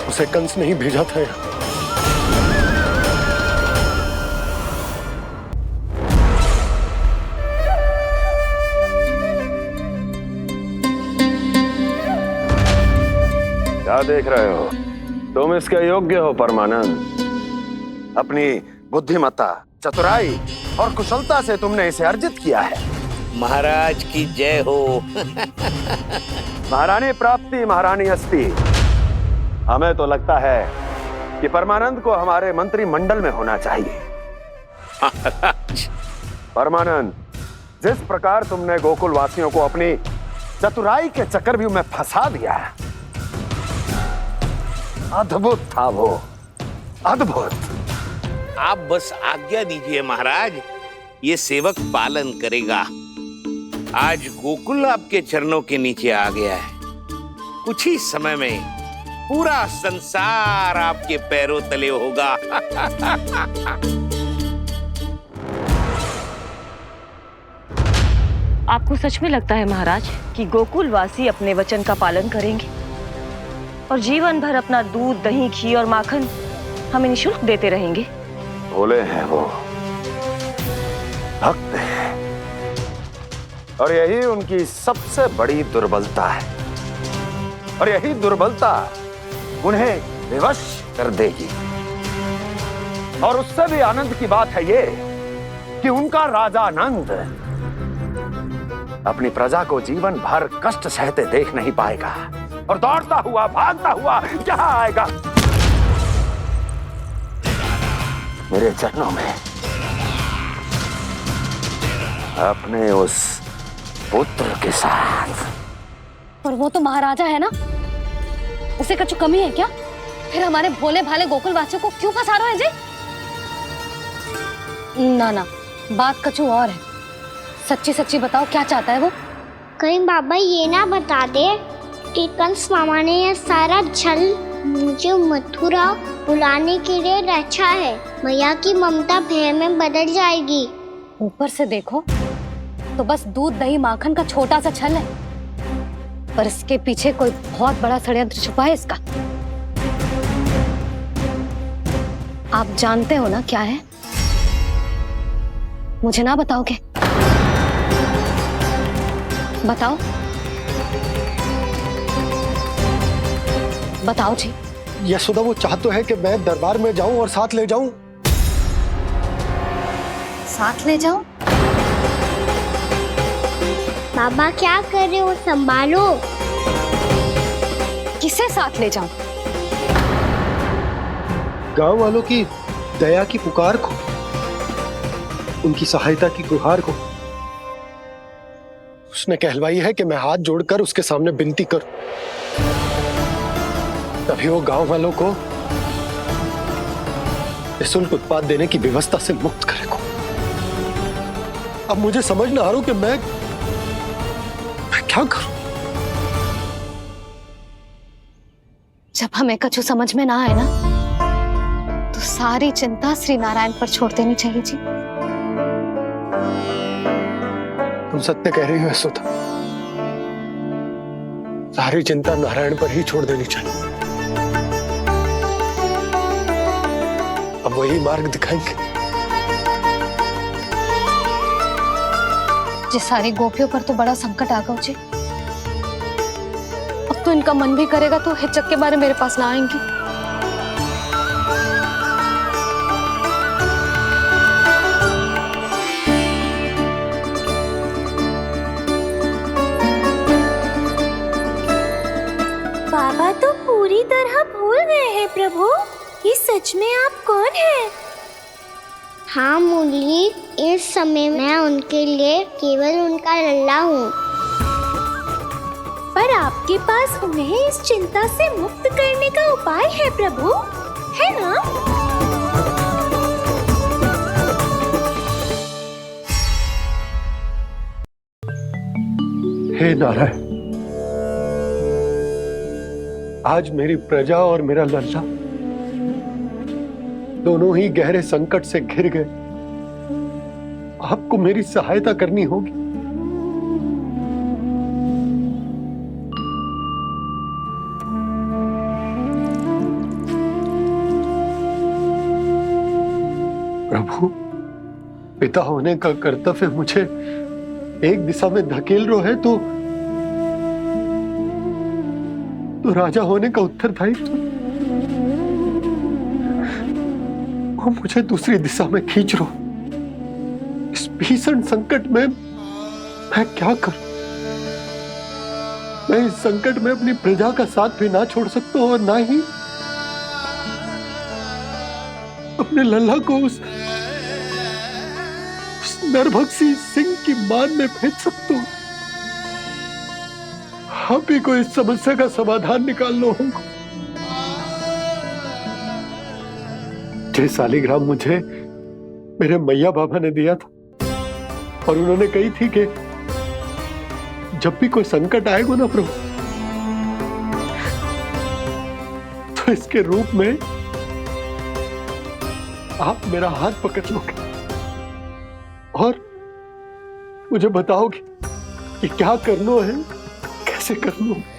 उसे कंस नहीं भेजा था यहाँ। क्या देख रहे हो? तुम इसके योग्य हो परमानंद। अपनी बुद्धिमत्ता, चतुराई और कुशलता से तुमने इसे अर्जित किया है। महाराज की जय हो। महारानी प्राप्ति महारानी हस्ती। हमें तो लगता है कि परमानंद को हमारे मंत्रिमंडल में होना चाहिए। परमानंद, जिस प्रकार तुमने गोकुल वासियों को अपनी चतुराई के चक्रव्यूह में फंसा दिया, अद्भुत था वो, अद्भुत। आप बस आज्ञा दीजिए महाराज, ये सेवक पालन करेगा। आज गोकुल आपके चरणों के नीचे आ गया है। कुछ ही समय में पूरा संसार आपके पैरों तले होगा। आपको सच में लगता है महाराज कि गोकुल वासी अपने वचन का पालन करेंगे और जीवन भर अपना दूध, दही, घी और माखन हमें निःशुल्क देते रहेंगे? भोले हैं वो, भक्त हैं, और यही उनकी सबसे बड़ी दुर्बलता है। और यही दुर्बलता उन्हें विवश कर देगी। और उससे भी आनंद की बात है ये कि उनका राजा नंद अपनी प्रजा को जीवन भर कष्ट सहते देख नहीं पाएगा और दौड़ता हुआ, भागता हुआ यहाँ आएगा मेरे चरणों में, अपने उस पुत्र के साथ। पर वो तो महाराजा है ना, उसे कुछ कमी है क्या? फिर हमारे भोले भाले गोकुल वासियों को क्यों फंसा रहे हैं जी? ना ना, बात कछु और है। सच्ची सच्ची बताओ, क्या चाहता है वो? कहीं बाबा ये ना बता दे कि कंस मामा ने यह सारा छल मुझे मथुरा बुलाने के लिए रचा है। मैया की ममता भय में बदल जाएगी। ऊपर से देखो तो बस दूध दही माखन का छोटा सा छल है, पर इसके पीछे कोई बहुत बड़ा षड्यंत्र छुपा है इसका। आप जानते हो ना क्या है? मुझे ना बताओगे? बताओ बताओ जी। यशोदा वो चाह तो है कि मैं दरबार में जाऊं और साथ ले जाऊं। साथ ले जाऊं? बाबा क्या कर रहे हो, संभालो। किसे साथ ले जाऊं? गांव वालों की दया की पुकार को, उनकी सहायता की गुहार को। उसने कहलवाई है कि मैं हाथ जोड़कर उसके सामने विनती करूं, तभी वो गांव वालों को निःशुल्क उत्पाद देने की व्यवस्था से मुक्त करेगा। अब मुझे समझ ना आ रहा कि मैं क्या करूं। जब हमें कछु समझ में ना आए ना, तो सारी चिंता श्री नारायण पर छोड़ देनी चाहिए जी। तुम सत्य कह रही हो यशोदा, सारी चिंता नारायण पर ही छोड़ देनी चाहिए। अब वही मार्ग दिखाएंगे। जिस सारी गोपियों पर तो बड़ा संकट आ गया जी। अब तो इनका मन भी करेगा तो हिचक के बारे मेरे पास ना आएंगी। बाबा तो पूरी तरह भूल गए हैं प्रभु, ये सच में आप कौन हैं? हाँ मुरली, इस समय मैं उनके लिए केवल उनका लल्ला हूँ। पर आपके पास उन्हें इस चिंता से मुक्त करने का उपाय है प्रभु, है ना? हे नारायण, आज मेरी प्रजा और मेरा लल्ला दोनों ही गहरे संकट से घिर गए। आपको मेरी सहायता करनी होगी। प्रभु, पिता होने का कर्तव्य मुझे एक दिशा में धकेल रो है तो राजा होने का उत्तरदायित्व वो मुझे दूसरी दिशा में खींच रो। इस भीषण संकट में मैं क्या करूं? मैं इस संकट में अपनी प्रजा का साथ भी ना छोड़ सकता हूं और ना ही अपने लल्ला को उस नरभक्षी सिंह की मान में भेज सकता हूं। आप ही को इस समस्या का समाधान निकालना होगा। जय शालिग्राम मुझे मेरे मैया बाबा ने दिया था और उन्होंने कही थी कि जब भी कोई संकट आएगा ना प्रभु, तो इसके रूप में आप मेरा हाथ पकड़ लोगे और मुझे बताओगे कि क्या करना है, कैसे करना है।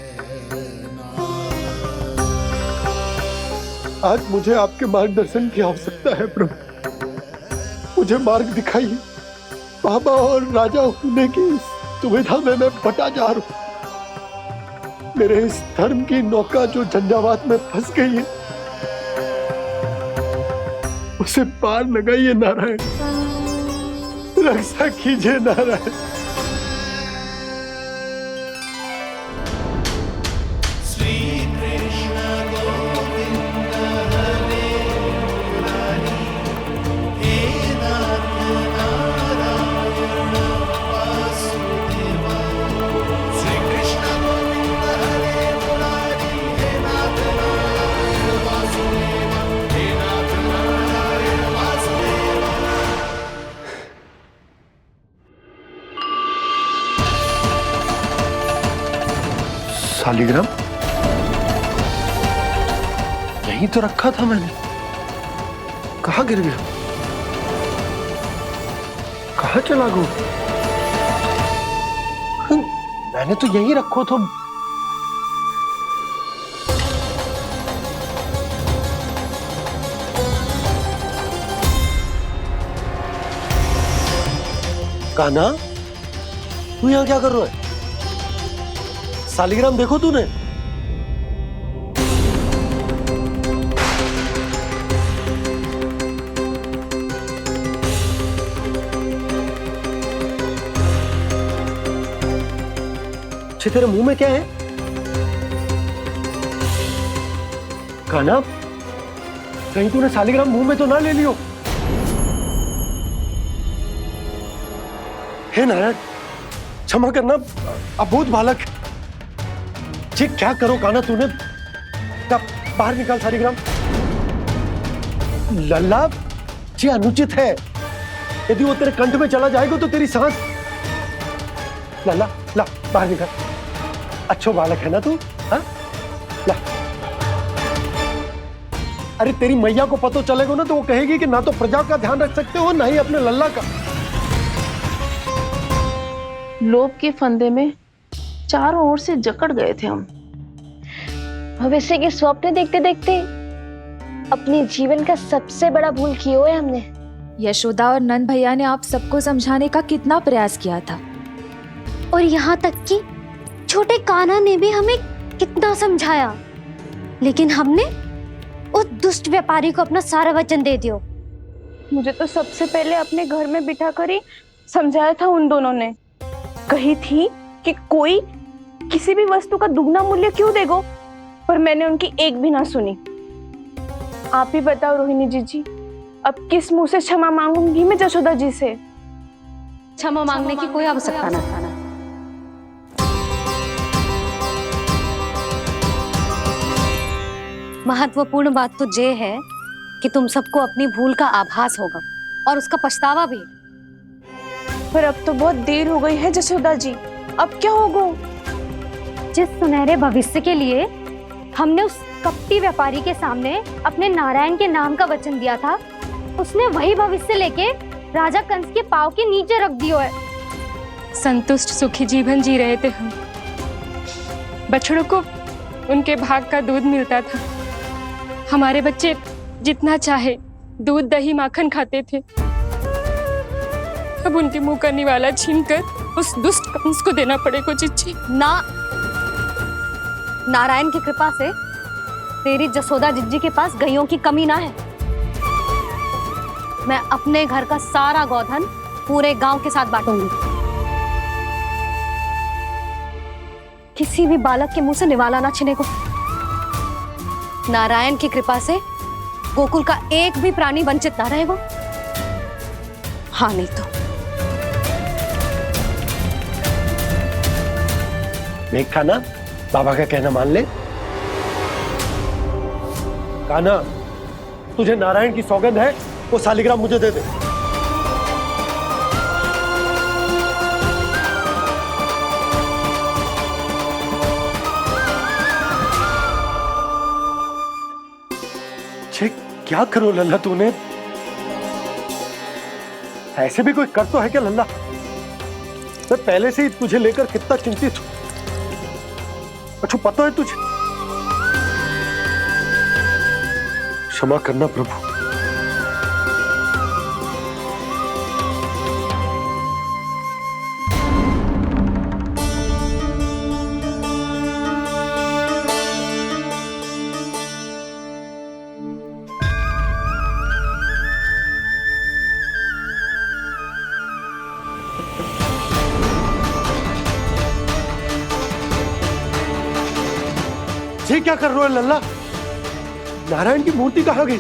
आज मुझे आपके मार्गदर्शन की आवश्यकता है प्रभु। मुझे मार्ग दिखाइए। बाबा और राजा होने की दुविधा में मैं बटा जा रहा हूं। मेरे इस धर्म की नौका जो झंझावात में फंस गई है, उसे पार लगाइए नारायण, रक्षा कीजिए नारायण। शालिग्राम यहीं तो रखा था मैंने। कहाँ गिर गया? कहाँ चला गया? मैंने तो यहीं रखो तो। कान्हा, तू यहाँ क्या कर रहा है? शालिग्राम देखो तूने? अच्छे, तेरे मुंह में क्या है? कान्हा, कहीं तूने शालिग्राम मुंह में तो ना ले लियो? हे नारायण, क्षमा करना, अबोध बालक। जी क्या करो कान्हा तूने? कब बाहर निकाल शालिग्राम। लल्ला, जी अनुचित है। यदि वो तेरे कंठ में चला जाएगा तो तेरी सांस। लल्ला, ला बाहर निकाल। अच्छो बालक है ना तू? हाँ, ला। अरे तेरी मैया को पता चलेगा ना तो वो कहेगी कि ना तो प्रजा का ध्यान रख सकते हो ना ही अपने लल्ला का। लोभ के फंदे में चारों ओर से जकड़ गए थे हम। भविष्य के स्वप्न देखते देखते अपने जीवन का सबसे बड़ा भूल किया है हमने। यशोदा और नंद भैया ने आप सबको समझाने का कितना प्रयास किया था, और यहाँ तक कि छोटे कान्हा ने भी हमें कितना समझाया, लेकिन हमने उस दुष्ट व्यापारी को अपना सारा वचन दे दिया। मुझे तो सबसे पहले अपने घर में बिठा कर ही समझाया था उन दोनों ने। कही थी कि कोई किसी भी वस्तु का दुगना मूल्य क्यों देगा, पर मैंने उनकी एक भी ना सुनी। आप ही बताओ रोहिणी जी, अब किस मुंह से क्षमा मांगूंगी मैं जशोदा जी से? क्षमा मांगने की कोई आवश्यकता ना। महत्वपूर्ण बात तो ये है कि तुम सबको अपनी भूल का आभास होगा और उसका पछतावा भी। पर अब तो बहुत देर हो गई है जशोदा जी, अब क्या होगा? जिस सुनहरे भविष्य के लिए हमने उस कपटी व्यापारी के सामने अपने नारायण के नाम का वचन दिया था, उसने वही भविष्य लेके राजा कंस के पांव के नीचे रख दिया है। संतुष्ट सुखी जीवन जी रहे थे हम। बछड़ों को उनके भाग का दूध मिलता था। हमारे बच्चे जितना चाहे दूध दही माखन खाते थे। अब उनके मुंह का निवाला छीनकर उस दुष्ट कंस को देना पड़ेगा चिच्ची। ना, नारायण की कृपा से तेरी जसोदा जिज्जी के पास गैयों की कमी ना है। मैं अपने घर का सारा गोधन पूरे गांव के साथ बांटूंगी। किसी भी बालक के मुंह से निवाला ना छिने को। नारायण की कृपा से गोकुल का एक भी प्राणी वंचित ना रहेगा। हाँ नहीं तो देख कान्हा, बाबा का कहना मान ले। कान्हा, तुझे नारायण की सौगंध है, वो शालिग्राम मुझे दे दे। क्या करो लल्ला तूने? ऐसे भी कोई कर तो है क्या लल्ला? मैं पहले से ही तुझे लेकर कितना चिंतित हूं। अच्छा पता है तुझे? क्षमा करना प्रभु। ये क्या कर रहे हो लल्ला? नारायण की मूर्ति कहाँ गई?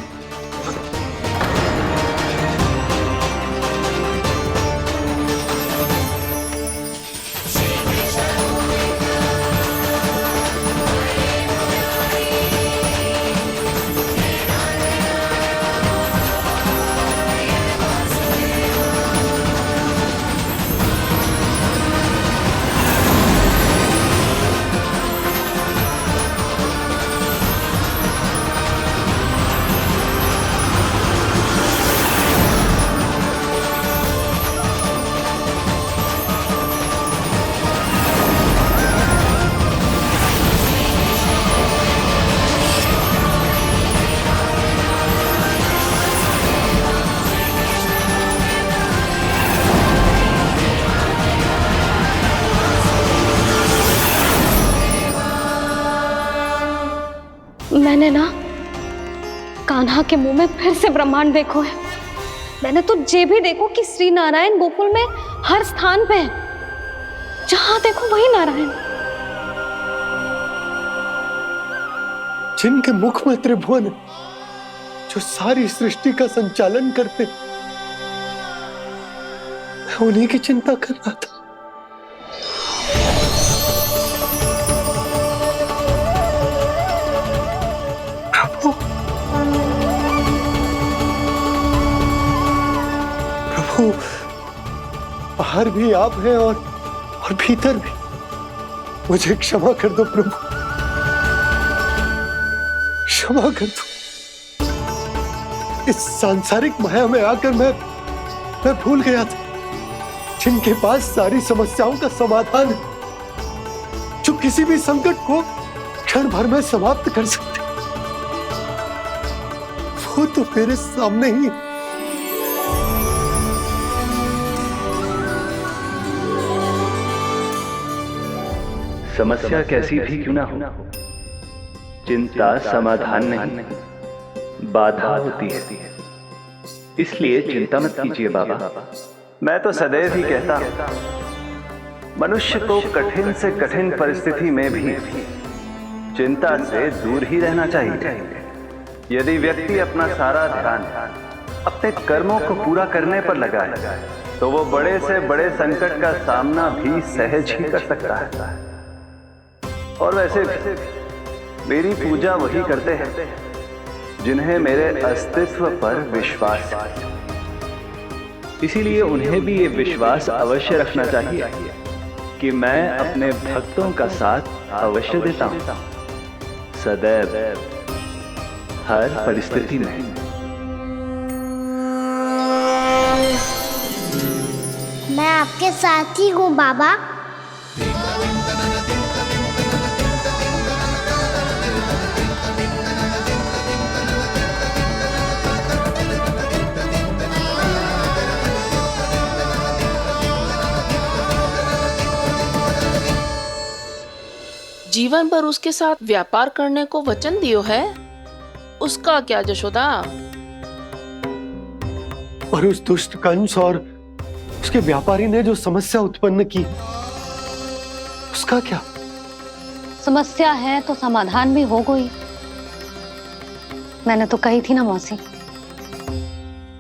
कान्हा के मुंह में फिर से ब्रह्मांड देखो है। मैंने तो ये भी देखो कि श्री नारायण गोकुल में हर स्थान पे है, जहां देखो वही नारायण। जिनके मुख में त्रिभुवन है, जो सारी सृष्टि का संचालन करते, मैं उन्हीं की चिंता कर रहा था। प्रभु, प्रभु, बाहर भी आप हैं और भीतर भी। मुझे क्षमा कर दो प्रभु, क्षमा कर दो। इस सांसारिक माया में आकर मैं भूल गया था, जिनके पास सारी समस्याओं का समाधान है, जो किसी भी संकट को क्षण भर में समाप्त कर सकते, वो तो मेरे सामने ही है। समस्या कैसी भी क्यों ना हो, चिंता समाधान नहीं, बाधा होती है। इसलिए चिंता मत कीजिए बाबा। मैं तो सदैव ही कहता हूं, मनुष्य को कठिन से कठिन परिस्थिति में भी चिंता से दूर ही रहना चाहिए। यदि व्यक्ति अपना सारा ध्यान अपने कर्मों को पूरा करने पर लगाए, तो वो बड़े से बड़े संकट का सामना भी सहज ही कर सकता है। और वैसे भी मेरी पूजा वही करते हैं जिन्हें मेरे अस्तित्व पर विश्वास है। इसीलिए उन्हें भी ये विश्वास अवश्य रखना चाहिए कि मैं अपने भक्तों का साथ अवश्य देता हूं, सदैव, हर परिस्थिति में। मैं आपके साथ ही हूँ बाबा। जीवन भर उसके साथ व्यापार करने को वचन दियो है, उसका क्या जशोदा? और उस दुष्ट कंस और उसके व्यापारी ने जो समस्या उत्पन्न की, उसका क्या? समस्या है तो समाधान भी हो गई। मैंने तो कही थी ना मौसी,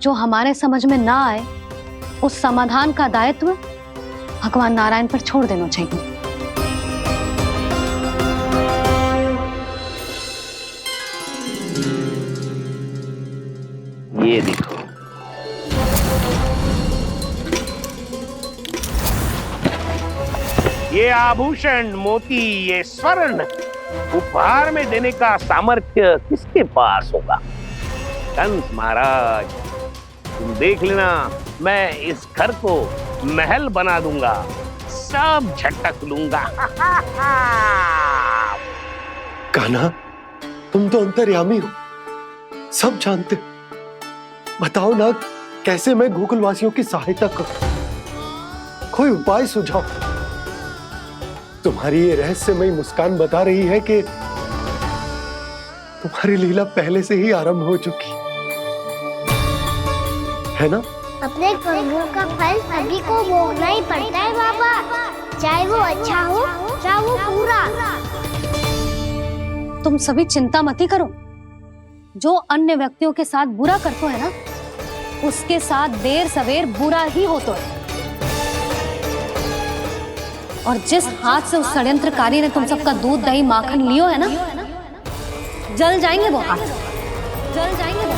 जो हमारे समझ में ना आए उस समाधान का दायित्व भगवान नारायण पर छोड़ देना चाहिए। ये देखो, ये आभूषण, मोती, ये स्वर्ण उपहार में देने का सामर्थ्य किसके पास होगा? कंस महाराज, तुम देख लेना, मैं इस घर को महल बना दूंगा, सब झटक लूंगा। कान्हा, तुम तो अंतर्यामी हो, सब जानते हो। बताओ ना, कैसे मैं गोकुलवासियों की सहायता करूं? कोई उपाय सुझाओ। तुम्हारी ये रहस्यमयी मुस्कान बता रही है कि तुम्हारी लीला पहले से ही आरंभ हो चुकी है ना? अपने कर्मों का फल सभी को भोगना ही पड़ता है बाबा, चाहे वो अच्छा हो चाहे वो बुरा। तुम सभी चिंता मत ही करो। जो अन्य व्यक्तियों के साथ बुरा करते है ना, उसके साथ देर सवेर बुरा ही होता है। और जिस हाथ से उस षड्यंत्रकारी ने तुम सबका दूध दही माखन लियो है ना, जल जाएंगे वो हाथ, जल जाएंगे वो।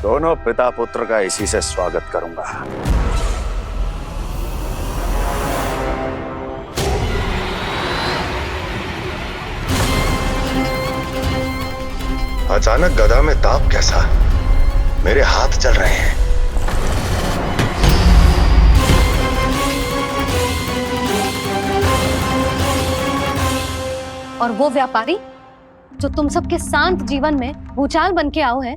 दोनों पिता पुत्र का इसी से स्वागत करूंगा। अचानक गदा में ताप कैसा? मेरे हाथ चल रहे हैं। और वो व्यापारी जो तुम सबके शांत जीवन में भूचाल बन के आओ है,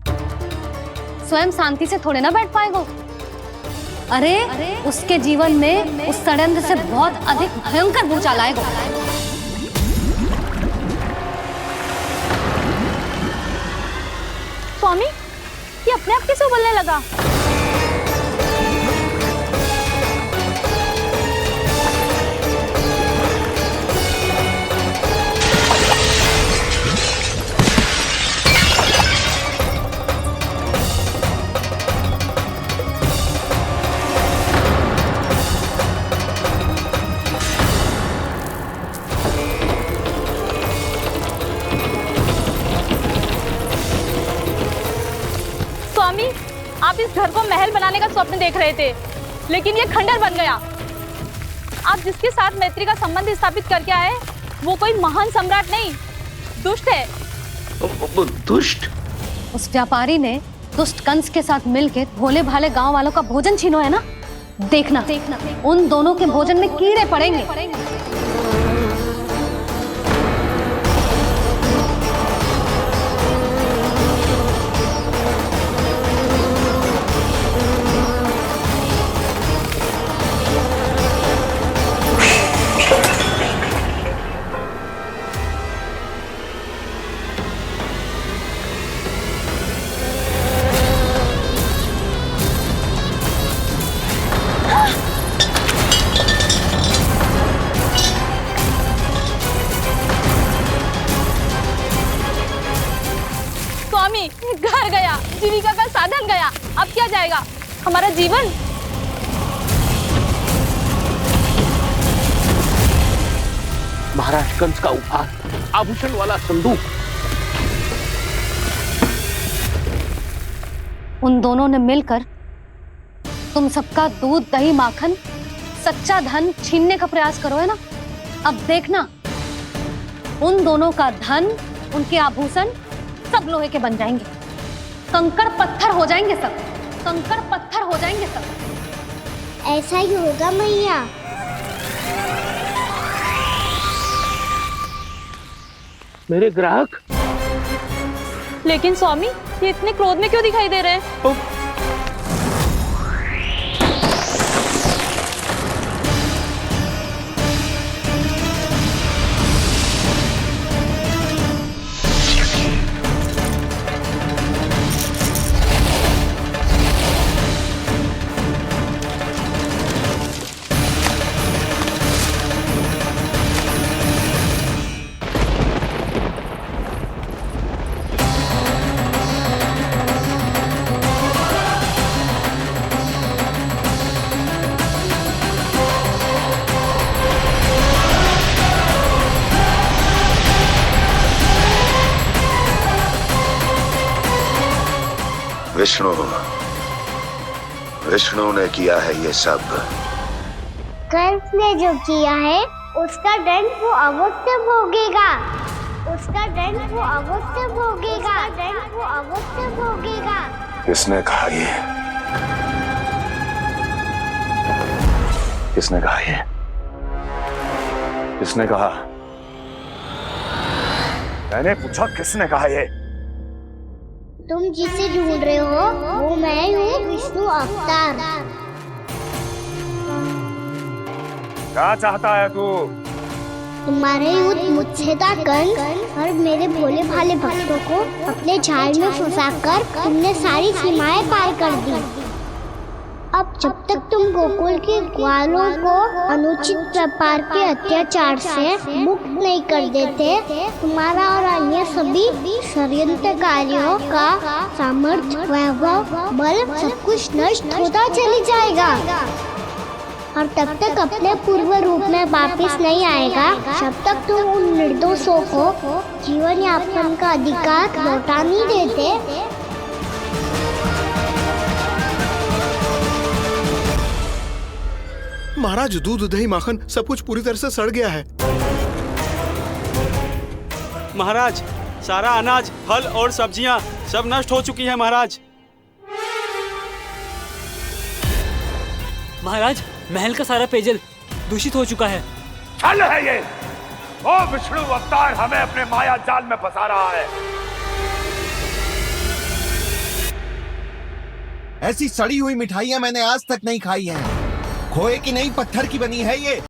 स्वयं शांति से थोड़े ना बैठ पाएगा। अरे उसके जीवन में उस षड्यंत्र से बहुत अधिक भयंकर भूचाल आएगा। अपने आप कैसे उबलने लगा? स्वामी, आप इस घर को महल बनाने का स्वप्न देख रहे थे, लेकिन ये खंडर बन गया। आप जिसके साथ मैत्री का संबंध स्थापित करके आए, वो कोई महान सम्राट नहीं, दुष्ट है। दुष्ट? उस व्यापारी ने दुष्ट कंस के साथ मिलकर भोले भाले गांव वालों का भोजन छीनो है ना? देखना उन दोनों के भोजन में कीड़े पड़ेंगे। घर गया, जीविका का साधन गया, अब क्या जाएगा हमारा जीवन? महाराज कंस का उपहार, आभूषण वाला संदूक। उन दोनों ने मिलकर तुम सबका दूध दही माखन सच्चा धन छीनने का प्रयास करो है ना? अब देखना उन दोनों का धन, उनके आभूषण सब लोहे के बन जाएंगे, कंकड़ पत्थर हो जाएंगे सब, कंकड़ पत्थर हो जाएंगे सब। ऐसा ही होगा मैया। मेरे ग्राहक? लेकिन स्वामी, ये इतने क्रोध में क्यों दिखाई दे रहे हैं? विष्णु ने किया है ये सब। कंस ने जो किया है उसका दंड वो अवश्य भोगेगा, उसका दंड वो अवश्य भोगेगा, दंड वो अवश्य भोगेगा। किसने कहा ये? किसने कहा ये? किसने कहा? मैंने पूछा किसने कहा ये? तुम जिसे ढूंढ रहे हो वो मैं हूँ, विष्णु अवतार। क्या चाहता है तू? तुम्हारे युद्ध मुझसे था कंस, और मेरे भोले भाले भक्तों को अपने जाल में फंसाकर तुमने सारी सीमाएं पार कर दी। अब जब तक तुम गोकुल के ग्वालों को अनुचित प्रकार के अत्याचार से मुक्त नहीं कर देते, तुम्हारा और अन्य सभी षड्यंत्रकारियों का सामर्थ्य, वैभव, बल सब कुछ नष्ट होता चली जाएगा, और तब तक अपने पूर्व रूप में वापस नहीं आएगा जब तक तुम उन निर्दोषों को जीवन यापन का अधिकार लौटा नहीं देते। महाराज, दूध दही माखन सब कुछ पूरी तरह से सड़ गया है। महाराज, सारा अनाज, फल और सब्जियां सब नष्ट हो चुकी है महाराज। महाराज, महल का सारा पेयजल दूषित हो चुका है। छल है ये। ओ विष्णु अवतार हमें अपने माया जाल में फंसा रहा है। ऐसी सड़ी हुई मिठाइयां मैंने आज तक नहीं खाई हैं। खोए की नहीं, पत्थर की बनी है ये।